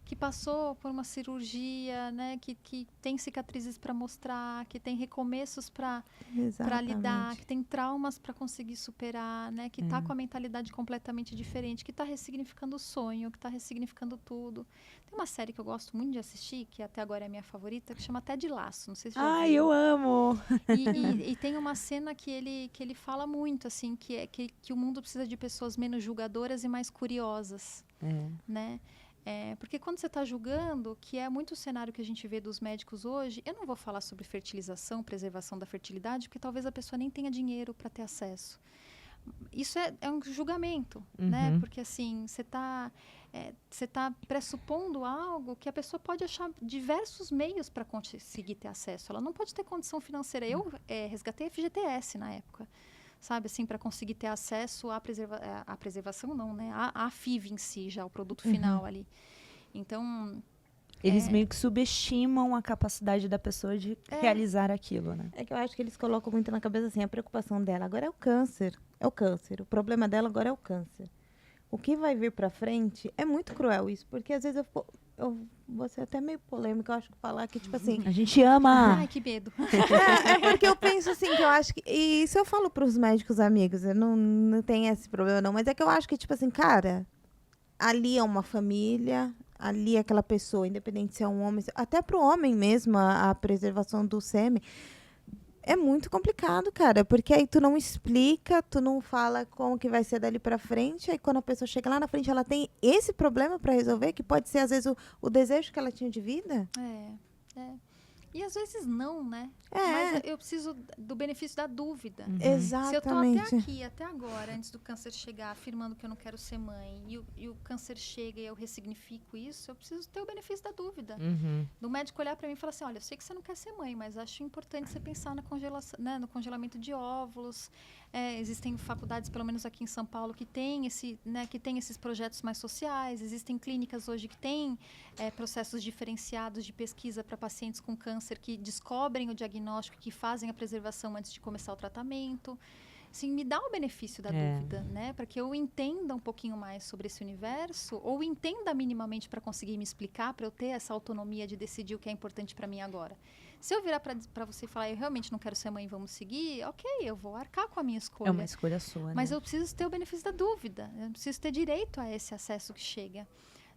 que passou por uma cirurgia, né? Que tem cicatrizes para mostrar, que tem recomeços para lidar, que tem traumas para conseguir superar, né? Que está com a mentalidade completamente diferente, que está ressignificando o sonho, que está ressignificando tudo. Tem uma série que eu gosto muito de assistir, que até agora é a minha favorita, que chama Ted Lasso. Não sei se já viu. Eu amo! E tem uma cena que ele fala muito, assim, que o mundo precisa de pessoas menos julgadoras e mais curiosas, né? Porque quando você está julgando, que é muito o cenário que a gente vê dos médicos hoje, eu não vou falar sobre fertilização, preservação da fertilidade, porque talvez a pessoa nem tenha dinheiro para ter acesso. Isso é um julgamento, né? Porque, assim, você tá pressupondo algo que a pessoa pode achar diversos meios para conseguir ter acesso. Ela não pode ter condição financeira. Eu resgatei a FGTS na época, sabe, assim, para conseguir ter acesso à preservação, não, né? A FIV em si, já, o produto final ali. Então... Eles meio que subestimam a capacidade da pessoa de realizar aquilo, né? É que eu acho que eles colocam muito na cabeça, assim, a preocupação dela agora é o câncer. É o câncer. O problema dela agora é o câncer. O que vai vir pra frente é muito cruel isso, porque às vezes eu vou ser até meio polêmica, eu acho que falar que, tipo assim... A gente ama! Ai, que medo! É porque eu penso assim, que eu acho que... E isso eu falo pros médicos amigos, eu não tenho esse problema não, mas é que eu acho que, tipo assim, cara, ali é uma família, ali é aquela pessoa, independente se é um homem... Até pro homem mesmo, a preservação do sêmen... É muito complicado, cara, porque aí tu não explica, tu não fala como que vai ser dali pra frente, aí quando a pessoa chega lá na frente, ela tem esse problema pra resolver, que pode ser, às vezes, o desejo que ela tinha de vida. E às vezes não, né? É. Mas eu preciso do benefício da dúvida. Exatamente. Se eu tô até aqui, até agora, antes do câncer chegar, afirmando que eu não quero ser mãe, e o câncer chega e eu ressignifico isso, eu preciso ter o benefício da dúvida. Do médico olhar para mim e falar assim, olha, eu sei que você não quer ser mãe, mas acho importante você pensar na congelação, né, no congelamento de óvulos. Existem faculdades, pelo menos aqui em São Paulo, que tem esses projetos mais sociais. Existem clínicas hoje que têm processos diferenciados de pesquisa para pacientes com câncer que descobrem o diagnóstico, que fazem a preservação antes de começar o tratamento. Assim, me dá o benefício da dúvida, né? Para que eu entenda um pouquinho mais sobre esse universo, ou entenda minimamente para conseguir me explicar, para eu ter essa autonomia de decidir o que é importante para mim agora. Se eu virar para você e falar, eu realmente não quero ser mãe, vamos seguir, ok, eu vou arcar com a minha escolha. É uma escolha sua, Mas né? eu preciso ter o benefício da dúvida, eu preciso ter direito a esse acesso que chega.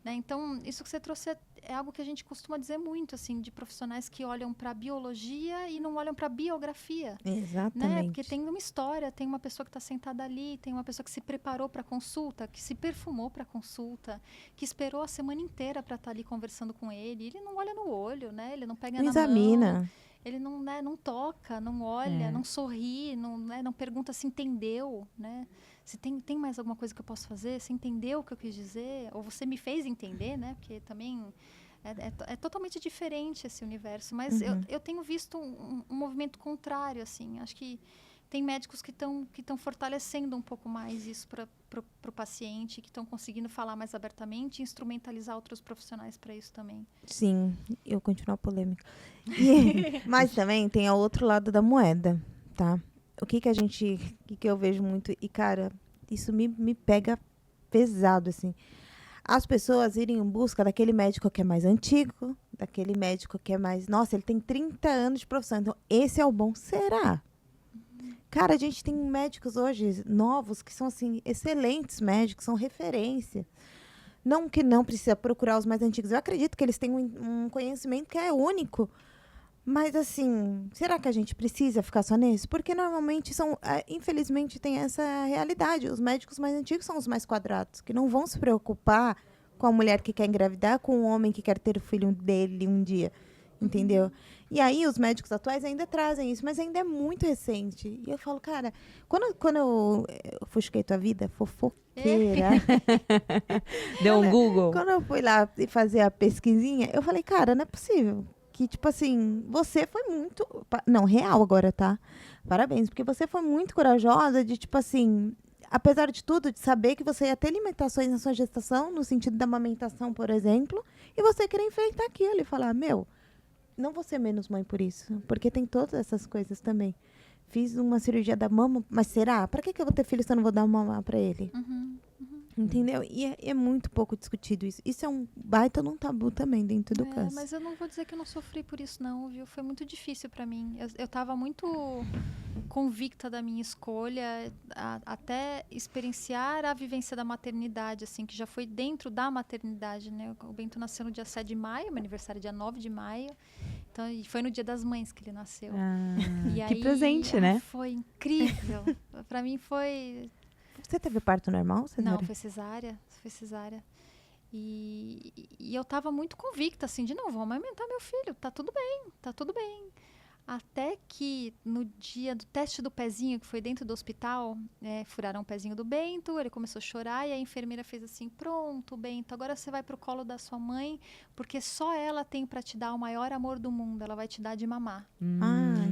Né? Então, isso que você trouxe é algo que a gente costuma dizer muito, assim, de profissionais que olham para a biologia e não olham para a biografia. Exatamente. Né? Porque tem uma história, tem uma pessoa que está sentada ali, tem uma pessoa que se preparou para a consulta, que se perfumou para a consulta, que esperou a semana inteira para estar ali conversando com ele. Ele não olha no olho, né? Ele não pega na mão. Ele não, né, não toca, não olha, não sorri, não pergunta se entendeu, né? Se tem mais alguma coisa que eu posso fazer, se entendeu o que eu quis dizer, ou você me fez entender, né? Porque também é totalmente diferente esse universo. Mas eu tenho visto um movimento contrário, assim. Acho que tem médicos que estão fortalecendo um pouco mais isso para o paciente, que estão conseguindo falar mais abertamente e instrumentalizar outros profissionais para isso também. Sim, eu continuo a polêmica. Mas também tem o outro lado da moeda, tá? O que eu vejo muito, e cara, isso me pega pesado, assim. As pessoas irem em busca daquele médico que é mais antigo, daquele médico que é mais, nossa, ele tem 30 anos de profissão, então esse é o bom. Será? Cara, a gente tem médicos hoje novos que são, assim, excelentes médicos, são referência. Não que não precisa procurar os mais antigos. Eu acredito que eles têm um conhecimento que é único. Mas, assim, será que a gente precisa ficar só nisso? Porque normalmente infelizmente, tem essa realidade. Os médicos mais antigos são os mais quadrados, que não vão se preocupar com a mulher que quer engravidar, com o homem que quer ter o filho dele um dia. Entendeu? E aí, os médicos atuais ainda trazem isso, mas ainda é muito recente. E eu falo, cara, quando eu fusquei tua vida, fofoqueira. Deu um Google. Quando eu fui lá fazer a pesquisinha, eu falei, cara, não é possível. Que, tipo assim, você foi muito... Não, real agora, tá? Parabéns, porque você foi muito corajosa de, tipo assim... Apesar de tudo, de saber que você ia ter limitações na sua gestação, no sentido da amamentação, por exemplo, e você querer enfrentar aquilo e falar, não vou ser menos mãe por isso, porque tem todas essas coisas também. Fiz uma cirurgia da mama, mas será? Pra que eu vou ter filho se eu não vou dar uma mama pra ele? Entendeu? E é muito pouco discutido isso. Isso é um baita num tabu também dentro do câncer. Mas eu não vou dizer que eu não sofri por isso, não, viu? Foi muito difícil para mim. Eu estava muito convicta da minha escolha, até experienciar a vivência da maternidade, assim, que já foi dentro da maternidade, né? O Bento nasceu no dia 7 de maio, meu aniversário é dia 9 de maio. Então, e foi no Dia das Mães que ele nasceu. Que aí, presente, né? Foi incrível. Para mim foi... Você teve parto normal? Não, foi cesárea. Foi cesárea. E eu estava muito convicta, assim, vou amamentar meu filho, tá tudo bem, tá tudo bem. Até que no dia do teste do pezinho, que foi dentro do hospital, furaram o pezinho do Bento, ele começou a chorar e a enfermeira fez assim, pronto, Bento, agora você vai pro colo da sua mãe, porque só ela tem para te dar o maior amor do mundo, ela vai te dar de mamar.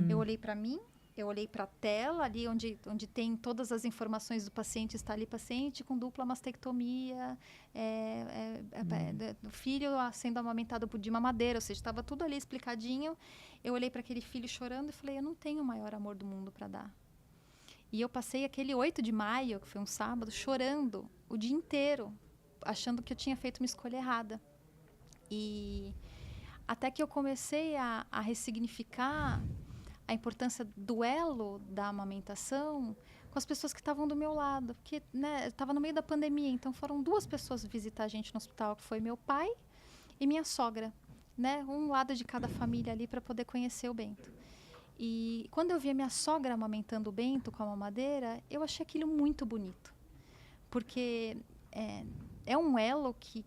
Eu olhei para mim, eu olhei para a tela, ali onde tem todas as informações do paciente, está ali paciente com dupla mastectomia, o filho sendo amamentado de mamadeira, ou seja, estava tudo ali explicadinho. Eu olhei para aquele filho chorando e falei, eu não tenho o maior amor do mundo para dar. E eu passei aquele 8 de maio, que foi um sábado, chorando o dia inteiro, achando que eu tinha feito uma escolha errada. E até que eu comecei a ressignificar a importância do elo da amamentação com as pessoas que estavam do meu lado. Porque, né, eu estava no meio da pandemia, então foram 2 pessoas visitar a gente no hospital, que foi meu pai e minha sogra. Né, um lado de cada família ali para poder conhecer o Bento. E quando eu vi a minha sogra amamentando o Bento com a mamadeira, eu achei aquilo muito bonito. Porque é um elo que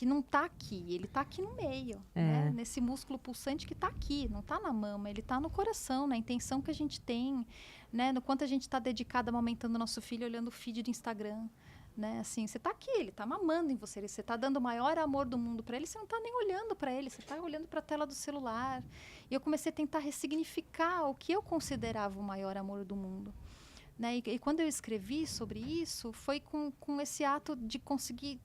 não está aqui, ele está aqui no meio, né? Nesse músculo pulsante que está aqui, não está na mama, ele está no coração, na intenção que a gente tem, né? No quanto a gente está dedicada amamentando nosso filho, olhando o feed de Instagram, né? Assim, você está aqui, ele está mamando em você, você está dando o maior amor do mundo para ele, você não está nem olhando para ele, você está olhando para a tela do celular. E eu comecei a tentar ressignificar o que eu considerava o maior amor do mundo. Né? E quando eu escrevi sobre isso, foi com esse ato de conseguir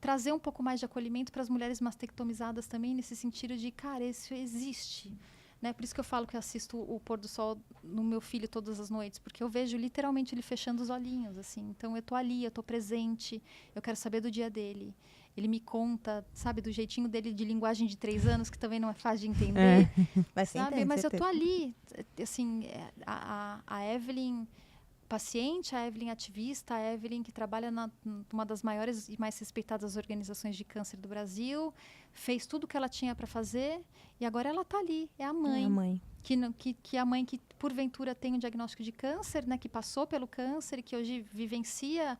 trazer um pouco mais de acolhimento para as mulheres mastectomizadas também, nesse sentido de, cara, isso existe. Né? Por isso que eu falo que eu assisto o pôr do sol no meu filho todas as noites, porque eu vejo literalmente ele fechando os olhinhos, assim. Então, eu tô ali, eu tô presente, eu quero saber do dia dele. Ele me conta, sabe, do jeitinho dele de linguagem de 3 anos, que também não é fácil de entender. Mas, sabe? Mas eu tô ali, assim, a Evelyn paciente, a Evelyn ativista, a Evelyn que trabalha numa das maiores e mais respeitadas organizações de câncer do Brasil, fez tudo o que ela tinha para fazer e agora ela está ali, é a mãe. É a mãe. Que é a mãe que, porventura, tem um diagnóstico de câncer, né, que passou pelo câncer e que hoje vivencia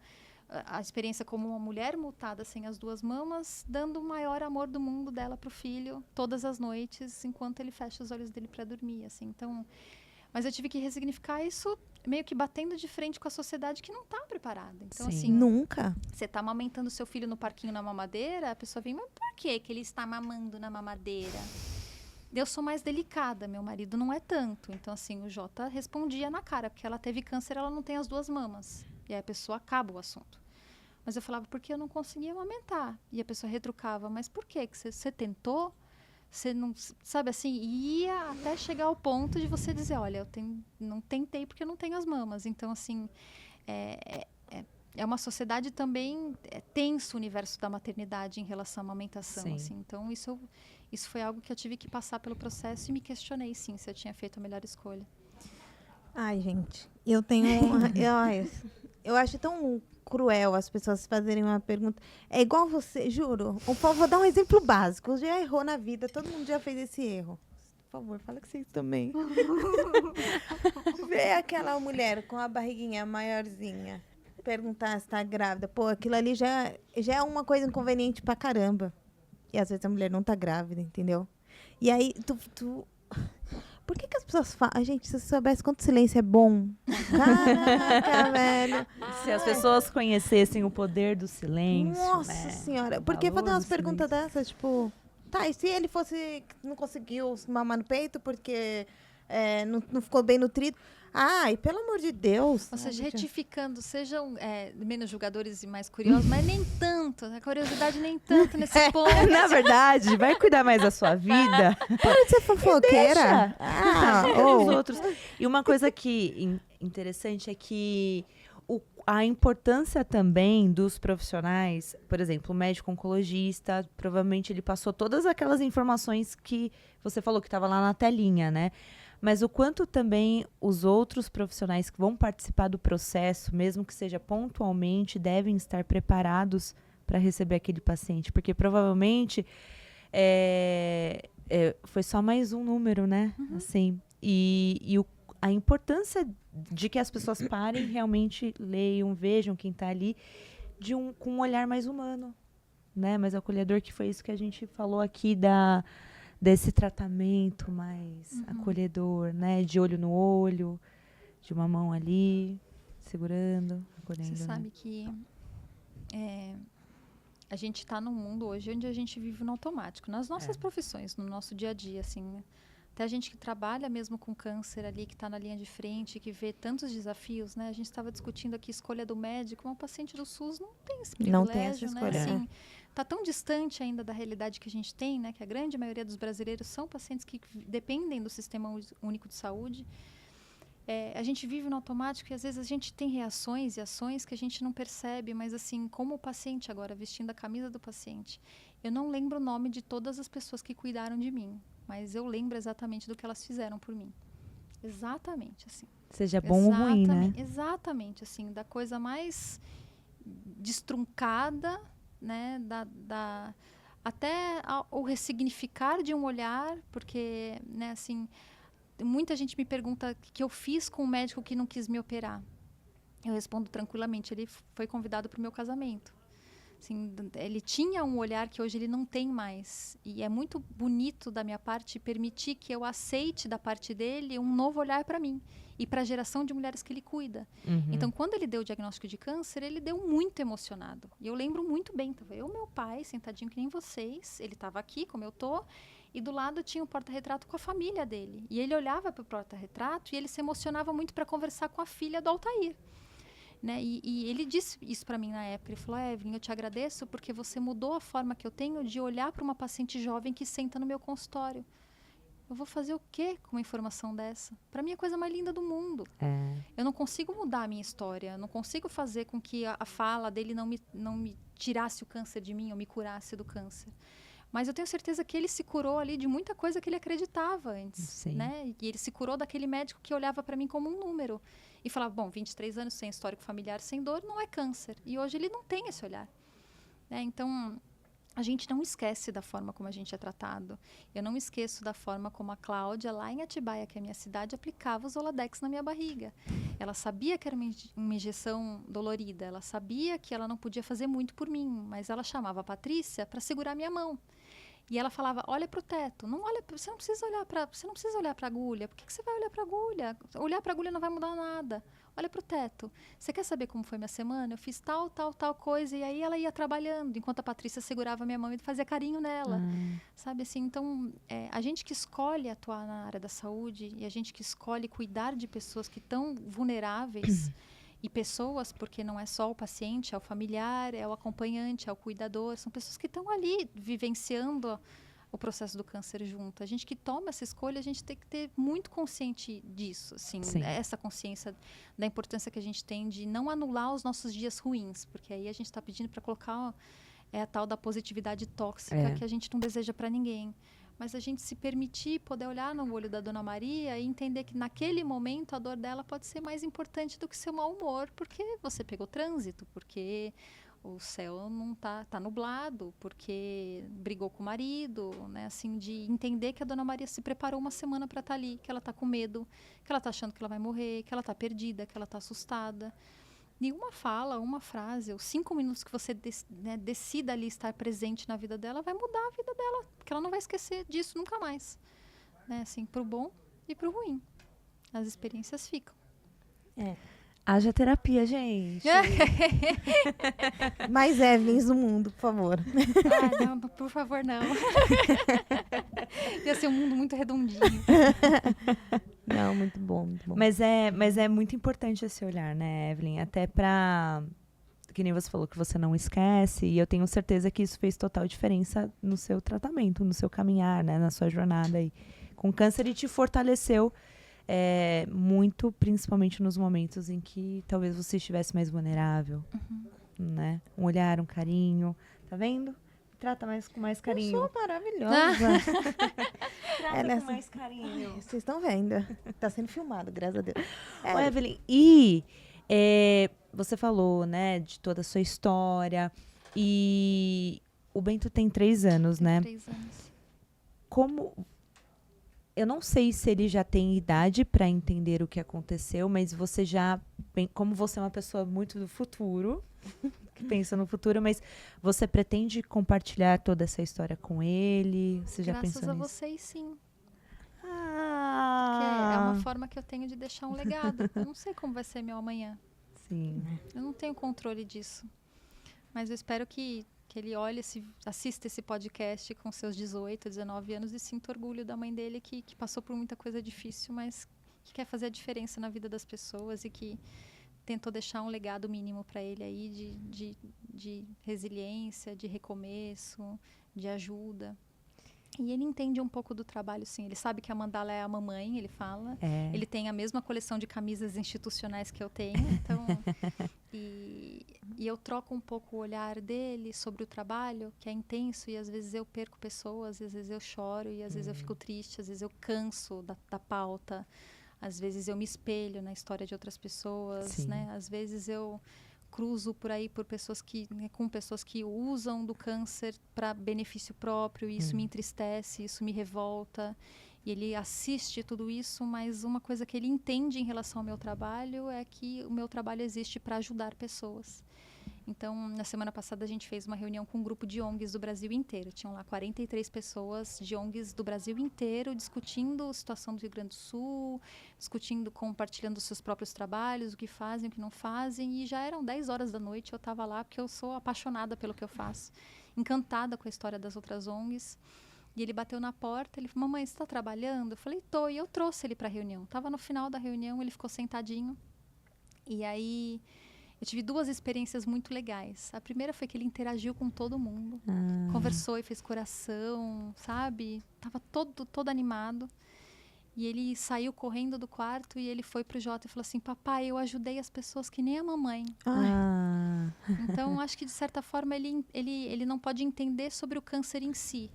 a experiência como uma mulher mutada sem as 2 mamas, dando o maior amor do mundo dela para o filho todas as noites, enquanto ele fecha os olhos dele para dormir, assim. Então, mas eu tive que ressignificar isso meio que batendo de frente com a sociedade que não está preparada. Então, Sim. assim... Nunca. Você está amamentando seu filho no parquinho na mamadeira, a pessoa vem, mas por que ele está mamando na mamadeira? Eu sou mais delicada, meu marido não é tanto. Então, assim, o Jota respondia na cara, porque ela teve câncer, ela não tem as 2 mamas. E aí a pessoa acaba o assunto. Mas eu falava, porque eu não conseguia amamentar. E a pessoa retrucava, mas por quê? Que você tentou? Você não, sabe assim, ia até chegar ao ponto de você dizer, olha, não tentei porque eu não tenho as mamas. Então, assim, é uma sociedade também tenso o universo da maternidade em relação à amamentação. Assim. Então, isso foi algo que eu tive que passar pelo processo e me questionei, sim, se eu tinha feito a melhor escolha. Ai, gente, eu tenho... eu acho tão cruel as pessoas fazerem uma pergunta. É igual você, juro. Vou dar um exemplo básico. Já errou na vida, todo mundo já fez esse erro. Por favor, fala que vocês também. Vê aquela mulher com a barriguinha maiorzinha, perguntar se tá grávida. Pô, aquilo ali já é uma coisa inconveniente pra caramba. E às vezes a mulher não tá grávida, entendeu? E aí, por que as pessoas falam... Gente, se você soubesse quanto silêncio é bom. Caraca, velho. Se as pessoas conhecessem o poder do silêncio, Nossa né? senhora. Por que fazer umas perguntas dessas? Tipo, tá, e se ele não conseguiu mamar no peito porque não ficou bem nutrido? Ai, pelo amor de Deus. Ou seja, retificando, sejam menos julgadores e mais curiosos, mas nem tanto, a curiosidade nem tanto nesse ponto. Na verdade, vai cuidar mais da sua vida. Para de ser fofoqueira. Os outros. E uma coisa que interessante é que a importância também dos profissionais, por exemplo, o médico oncologista, provavelmente ele passou todas aquelas informações que você falou que estava lá na telinha, né? Mas o quanto também os outros profissionais que vão participar do processo, mesmo que seja pontualmente, devem estar preparados para receber aquele paciente. Porque provavelmente foi só mais um número, né? Uhum. Assim, a importância de que as pessoas parem, realmente leiam, vejam quem está ali, com um olhar mais humano, né? Mais acolhedor, que foi isso que a gente falou aqui desse tratamento mais acolhedor, né? De olho no olho, de uma mão ali, segurando, acolhendo. Você sabe que a gente está num mundo hoje onde a gente vive no automático, nas nossas profissões, no nosso dia a dia, assim, né? Até a gente que trabalha mesmo com câncer ali, que está na linha de frente, que vê tantos desafios, né? A gente estava discutindo aqui a escolha do médico, uma paciente do SUS não tem esse privilégio, não tem essa escolha, né? Assim, está tão distante ainda da realidade que a gente tem, né? Que a grande maioria dos brasileiros são pacientes que dependem do Sistema Único de Saúde. A gente vive no automático e às vezes a gente tem reações e ações que a gente não percebe, mas assim, como o paciente agora, vestindo a camisa do paciente, eu não lembro o nome de todas as pessoas que cuidaram de mim, mas eu lembro exatamente do que elas fizeram por mim. Exatamente, assim. Seja bom ou ruim, né? Exatamente, assim, da coisa mais destruncada, né, até o ressignificar de um olhar, porque, né, assim, muita gente me pergunta o que eu fiz com um médico que não quis me operar. Eu respondo tranquilamente, ele foi convidado para o meu casamento. Assim, ele tinha um olhar que hoje ele não tem mais. E é muito bonito da minha parte permitir que eu aceite da parte dele um novo olhar para mim e para a geração de mulheres que ele cuida. Então, quando ele deu o diagnóstico de câncer, ele deu muito emocionado. E eu lembro muito bem, tava eu e meu pai, sentadinho que nem vocês, ele estava aqui, como eu tô, e do lado tinha um porta-retrato com a família dele. E ele olhava para o porta-retrato e ele se emocionava muito para conversar com a filha do Altair. Né? E ele disse isso para mim na época. Ele falou: Evelyn, eu te agradeço porque você mudou a forma que eu tenho de olhar para uma paciente jovem que senta no meu consultório. Eu vou fazer o quê com uma informação dessa? Para mim é a coisa mais linda do mundo. Eu não consigo mudar a minha história. Eu não consigo fazer com que a fala dele não me tirasse o câncer de mim ou me curasse do câncer. Mas eu tenho certeza que ele se curou ali de muita coisa que ele acreditava antes. Né? E ele se curou daquele médico que olhava para mim como um número. E falava, bom, 23 anos sem histórico familiar, sem dor, não é câncer. E hoje ele não tem esse olhar. Né? Então, a gente não esquece da forma como a gente é tratado. Eu não esqueço da forma como a Cláudia, lá em Atibaia, que é a minha cidade, aplicava o Zoladex na minha barriga. Ela sabia que era uma injeção dolorida. Ela sabia que ela não podia fazer muito por mim. Mas ela chamava a Patrícia para segurar minha mão. E ela falava, olha para o teto, você não precisa olhar para a agulha. Por que você vai olhar para a agulha? Olhar para a agulha não vai mudar nada. Olha para o teto. Você quer saber como foi minha semana? Eu fiz tal coisa. E aí ela ia trabalhando, enquanto a Patrícia segurava minha mão e fazia carinho nela. Sabe assim, então, a gente que escolhe atuar na área da saúde e a gente que escolhe cuidar de pessoas que estão vulneráveis... E pessoas, porque não é só o paciente, é o familiar, é o acompanhante, é o cuidador. São pessoas que estão ali vivenciando o processo do câncer junto. A gente que toma essa escolha, a gente tem que ter muito consciente disso. Assim, essa consciência da importância que a gente tem de não anular os nossos dias ruins. Porque aí a gente está pedindo para colocar a tal da positividade tóxica que a gente não deseja para ninguém. Mas a gente se permitir poder olhar no olho da Dona Maria e entender que naquele momento a dor dela pode ser mais importante do que seu mau humor, porque você pegou trânsito, porque o céu não tá nublado, porque brigou com o marido, né? Assim, de entender que a Dona Maria se preparou uma semana para estar ali, que ela está com medo, que ela está achando que ela vai morrer, que ela está perdida, que ela está assustada. E uma fala, uma frase, os 5 minutos que você decida ali estar presente na vida dela, vai mudar a vida dela, porque ela não vai esquecer disso nunca mais. Né? Assim, pro bom e pro ruim. As experiências ficam. Haja terapia, gente. Mais Evelyns no mundo, por favor. Não, por favor, não. Ia ser um mundo muito redondinho. Não, muito bom, muito bom. Mas é muito importante esse olhar, né, Evelyn? Até pra... Que nem você falou, que você não esquece. E eu tenho certeza que isso fez total diferença no seu tratamento, no seu caminhar, né? Na sua jornada aí com câncer. E te fortaleceu muito, principalmente nos momentos em que talvez você estivesse mais vulnerável. Né? Um olhar, um carinho. Tá vendo? Trata com mais carinho. Eu sou maravilhosa. Trata com mais carinho. Vocês estão vendo. Tá sendo filmado, graças a Deus. Ô, Evelyn, e você falou, né, de toda a sua história. E o Bento tem 3 anos, né? 3 anos. Como... Eu não sei se ele já tem idade para entender o que aconteceu, mas você já... Como você é uma pessoa muito do futuro... que pensa no futuro, mas você pretende compartilhar toda essa história com ele? Você já pensou nisso? Graças a vocês, sim. Porque é uma forma que eu tenho de deixar um legado. Eu não sei como vai ser meu amanhã. Sim. Eu não tenho controle disso. Mas eu espero que ele olhe, assista esse podcast com seus 18, 19 anos e sinta orgulho da mãe dele que passou por muita coisa difícil, mas que quer fazer a diferença na vida das pessoas e que tentou deixar um legado mínimo para ele aí de resiliência, de recomeço, de ajuda. E ele entende um pouco do trabalho, sim. Ele sabe que a Mandala é a mamãe, ele fala. Ele tem a mesma coleção de camisas institucionais que eu tenho. Então, e eu troco um pouco o olhar dele sobre o trabalho, que é intenso. E às vezes eu perco pessoas, às vezes eu choro, e às vezes eu fico triste, às vezes eu canso da pauta. Às vezes eu me espelho na história de outras pessoas, né? Às vezes eu cruzo por aí com pessoas que usam do câncer para benefício próprio, e isso me entristece, isso me revolta. E ele assiste tudo isso, mas uma coisa que ele entende em relação ao meu trabalho é que o meu trabalho existe para ajudar pessoas. Então, na semana passada, a gente fez uma reunião com um grupo de ONGs do Brasil inteiro. Tinham lá 43 pessoas de ONGs do Brasil inteiro discutindo a situação do Rio Grande do Sul, discutindo, compartilhando os seus próprios trabalhos, o que fazem, o que não fazem. E já eram 10 horas da noite, eu estava lá, porque eu sou apaixonada pelo que eu faço, encantada com a história das outras ONGs. E ele bateu na porta, ele falou, mamãe, você está trabalhando? Eu falei, tô. E eu trouxe ele para a reunião. Estava no final da reunião, ele ficou sentadinho. E aí... eu tive 2 experiências muito legais. A primeira foi que ele interagiu com todo mundo. Conversou e fez coração, sabe? Tava todo animado. E ele saiu correndo do quarto e ele foi pro Jota e falou assim, papai, eu ajudei as pessoas que nem a mamãe. Então, acho que de certa forma ele não pode entender sobre o câncer em si.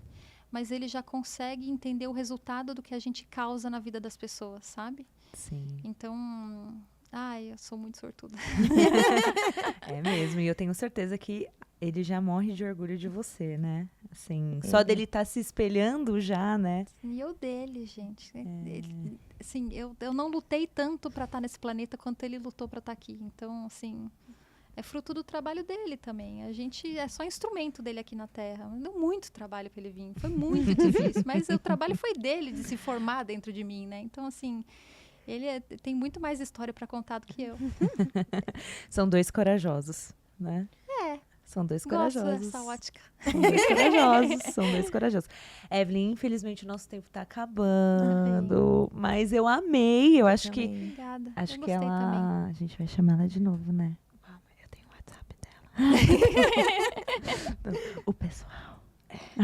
Mas ele já consegue entender o resultado do que a gente causa na vida das pessoas, sabe? Sim. Então... eu sou muito sortuda. É mesmo, e eu tenho certeza que ele já morre de orgulho de você, né? Assim, só dele estar se espelhando já, né? E eu dele, gente. Ele, assim, eu não lutei tanto para estar nesse planeta quanto ele lutou para estar aqui. Então, assim, é fruto do trabalho dele também. A gente é só instrumento dele aqui na Terra. Deu muito trabalho para ele vir. Foi muito difícil, mas o trabalho foi dele de se formar dentro de mim, né? Então, assim... ele tem muito mais história para contar do que eu. São 2 corajosos, né? São 2 corajosos. Gosto dessa ótica. São 2 corajosos, são 2 corajosos. Evelyn, infelizmente o nosso tempo tá acabando, mas eu amei, eu acho que... Obrigada. Acho eu que gostei ela... também. A gente vai chamar ela de novo, né? Eu tenho o WhatsApp dela. O pessoal.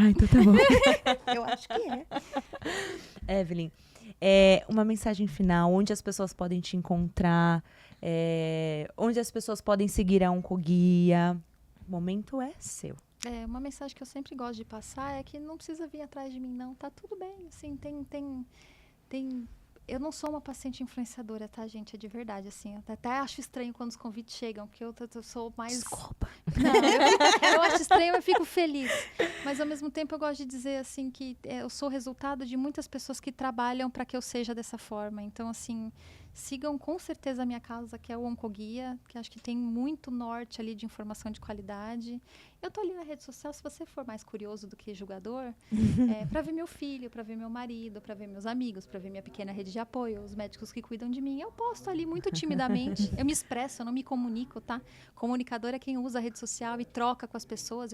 Então tá bom. Eu acho que é. Evelyn, uma mensagem final, onde as pessoas podem te encontrar, onde as pessoas podem seguir a Oncoguia. O momento é seu. Uma mensagem que eu sempre gosto de passar é que não precisa vir atrás de mim, não. Tá tudo bem, assim, tem... Eu não sou uma paciente influenciadora, tá, gente? É de verdade, assim. Eu até acho estranho quando os convites chegam, porque eu sou mais... Desculpa. Não, eu acho estranho, eu fico feliz. Mas, ao mesmo tempo, eu gosto de dizer, assim, que eu sou resultado de muitas pessoas que trabalham para que eu seja dessa forma. Então, assim, sigam com certeza a minha casa, que é o Oncoguia, que acho que tem muito norte ali de informação de qualidade. Eu tô ali na rede social, se você for mais curioso do que julgador, para ver meu filho, para ver meu marido, para ver meus amigos, para ver minha pequena rede de apoio, os médicos que cuidam de mim. Eu posto ali muito timidamente. Eu me expresso, eu não me comunico, tá? Comunicador é quem usa a rede social e troca com as pessoas.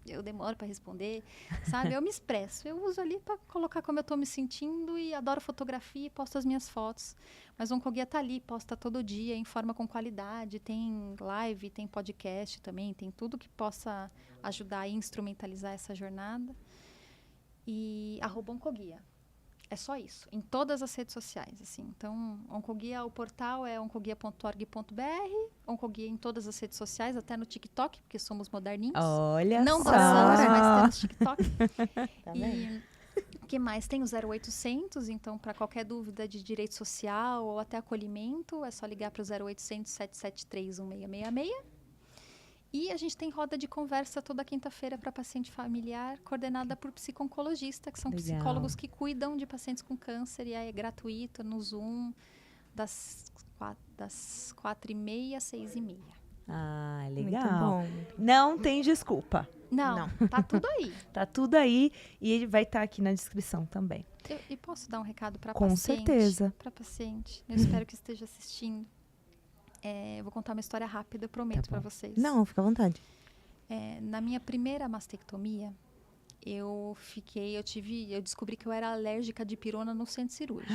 Eu demoro para responder, sabe? Eu me expresso. Eu uso ali para colocar como eu tô me sentindo e adoro fotografia e posto as minhas fotos. Mas o Oncoguia tá ali, posta todo dia, informa com qualidade, tem live, tem podcast também, tem tudo que possa ajudar a instrumentalizar essa jornada. E @Oncoguia. É só isso, em todas as redes sociais, assim. Então, Oncoguia, o portal é oncoguia.org.br, Oncoguia em todas as redes sociais, até no TikTok, porque somos moderninhos. Olha não só. dançamos, mas temos TikTok. Tá E o que mais? Tem o 0800, então, para qualquer dúvida de direito social ou até acolhimento, é só ligar para o 0800 773 1666. E a gente tem roda de conversa toda quinta-feira para paciente familiar, coordenada por psico-oncologista, que são Legal. psicólogos que cuidam de pacientes com câncer, e é gratuito no Zoom, das 4h30 às 6h30. Ah, Muito legal. bom. Não tem desculpa. Não, tá tudo aí. Tá tudo aí e ele vai estar aqui na descrição também. E posso dar um recado para Com paciente? certeza. Para paciente. Eu espero que esteja assistindo. Eu vou contar uma história rápida, eu prometo para vocês. Não, fica à vontade. Na minha primeira mastectomia, eu descobri que eu era alérgica de pirona no centro cirúrgico.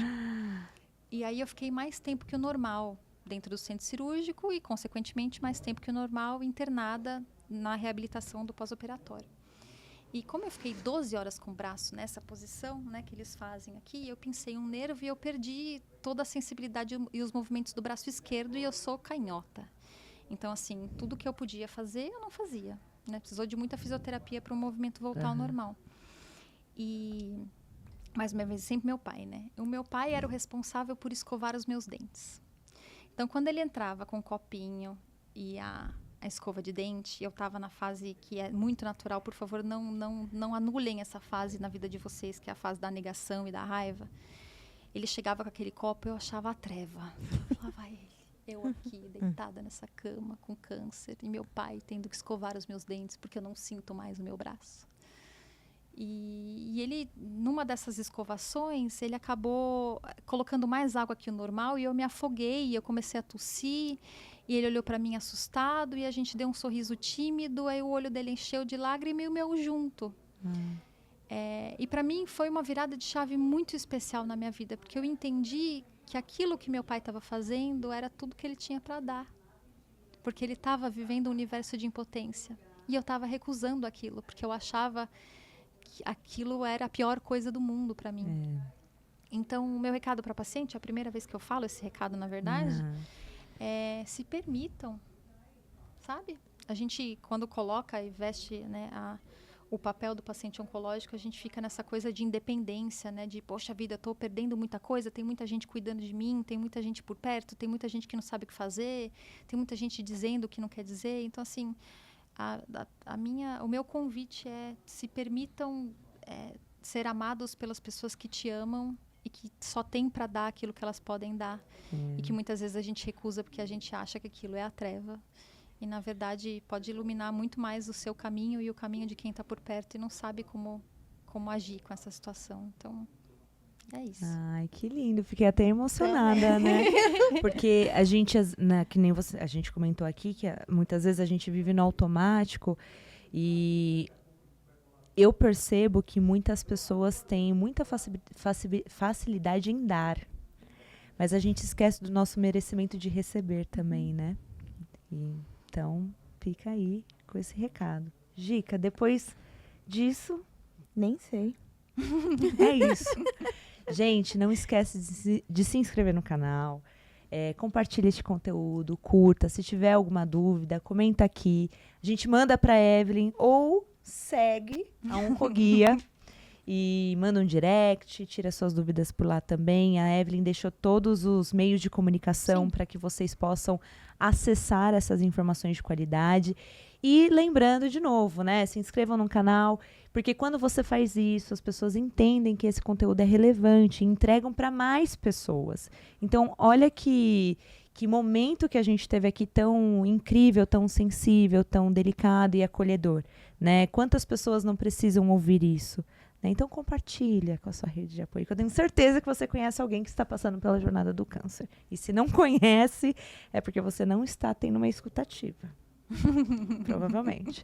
E aí eu fiquei mais tempo que o normal dentro do centro cirúrgico e, consequentemente, mais tempo que o normal internada na reabilitação do pós-operatório. E como eu fiquei 12 horas com o braço nessa posição, né, que eles fazem aqui, eu pincei um nervo e eu perdi toda a sensibilidade e os movimentos do braço esquerdo, e eu sou canhota. Então, assim, tudo que eu podia fazer, eu não fazia, né? Precisou de muita fisioterapia para o movimento voltar ao normal. E, mais uma vez, sempre meu pai, né? O meu pai era o responsável por escovar os meus dentes. Então, quando ele entrava com um copinho e a escova de dente, eu estava na fase que é muito natural, por favor, não anulem essa fase na vida de vocês, que é a fase da negação e da raiva. Ele chegava com aquele copo, eu achava a treva. Eu falava, Eu aqui, deitada nessa cama, com câncer, e meu pai tendo que escovar os meus dentes, porque eu não sinto mais o meu braço. E ele, numa dessas escovações, ele acabou colocando mais água que o normal, e eu me afoguei, e eu comecei a tossir, e ele olhou para mim assustado, e a gente deu um sorriso tímido, aí o olho dele encheu de lágrima e o meu junto. E para mim foi uma virada de chave muito especial na minha vida, porque eu entendi que aquilo que meu pai estava fazendo era tudo que ele tinha para dar. Porque ele estava vivendo um universo de impotência. E eu estava recusando aquilo, porque eu achava que aquilo era a pior coisa do mundo para mim. Então, o meu recado para paciente, a primeira vez que eu falo esse recado, na verdade, se permitam, sabe? A gente, quando coloca e veste, né, o papel do paciente oncológico, a gente fica nessa coisa de independência, né? De, poxa vida, estou perdendo muita coisa, tem muita gente cuidando de mim, tem muita gente por perto, tem muita gente que não sabe o que fazer, tem muita gente dizendo o que não quer dizer. Então, assim, o meu convite é: se permitam ser amados pelas pessoas que te amam e que só têm para dar aquilo que elas podem dar. E que muitas vezes a gente recusa porque a gente acha que aquilo é a treva. E, na verdade, pode iluminar muito mais o seu caminho e o caminho de quem está por perto e não sabe como agir com essa situação. Então, é isso. Ai, que lindo. Fiquei até emocionada, né? Porque a gente, que nem a gente comentou aqui, que muitas vezes a gente vive no automático, e eu percebo que muitas pessoas têm muita facilidade em dar. Mas a gente esquece do nosso merecimento de receber também, né? Então, fica aí com esse recado. Gica, depois disso... Nem sei. É isso. Gente, não esquece de se inscrever no canal. Compartilha este conteúdo, curta. Se tiver alguma dúvida, comenta aqui. A gente manda para Evelyn ou segue a Oncoguia e manda um direct, tira suas dúvidas por lá também. A Evelyn deixou todos os meios de comunicação para que vocês possam acessar essas informações de qualidade. E lembrando de novo, né? Se inscrevam no canal, porque quando você faz isso, as pessoas entendem que esse conteúdo é relevante e entregam para mais pessoas. Então, olha que momento que a gente teve aqui tão incrível, tão sensível, tão delicado e acolhedor, né? Quantas pessoas não precisam ouvir isso? Né? Então, compartilha com a sua rede de apoio, que eu tenho certeza que você conhece alguém que está passando pela jornada do câncer. E se não conhece, é porque você não está tendo uma escutativa. Provavelmente.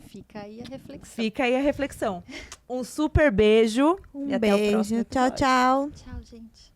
Fica aí a reflexão. Fica aí a reflexão. Um super beijo. Um e até o beijo. próximo Tchau, episódio. tchau. Tchau, gente.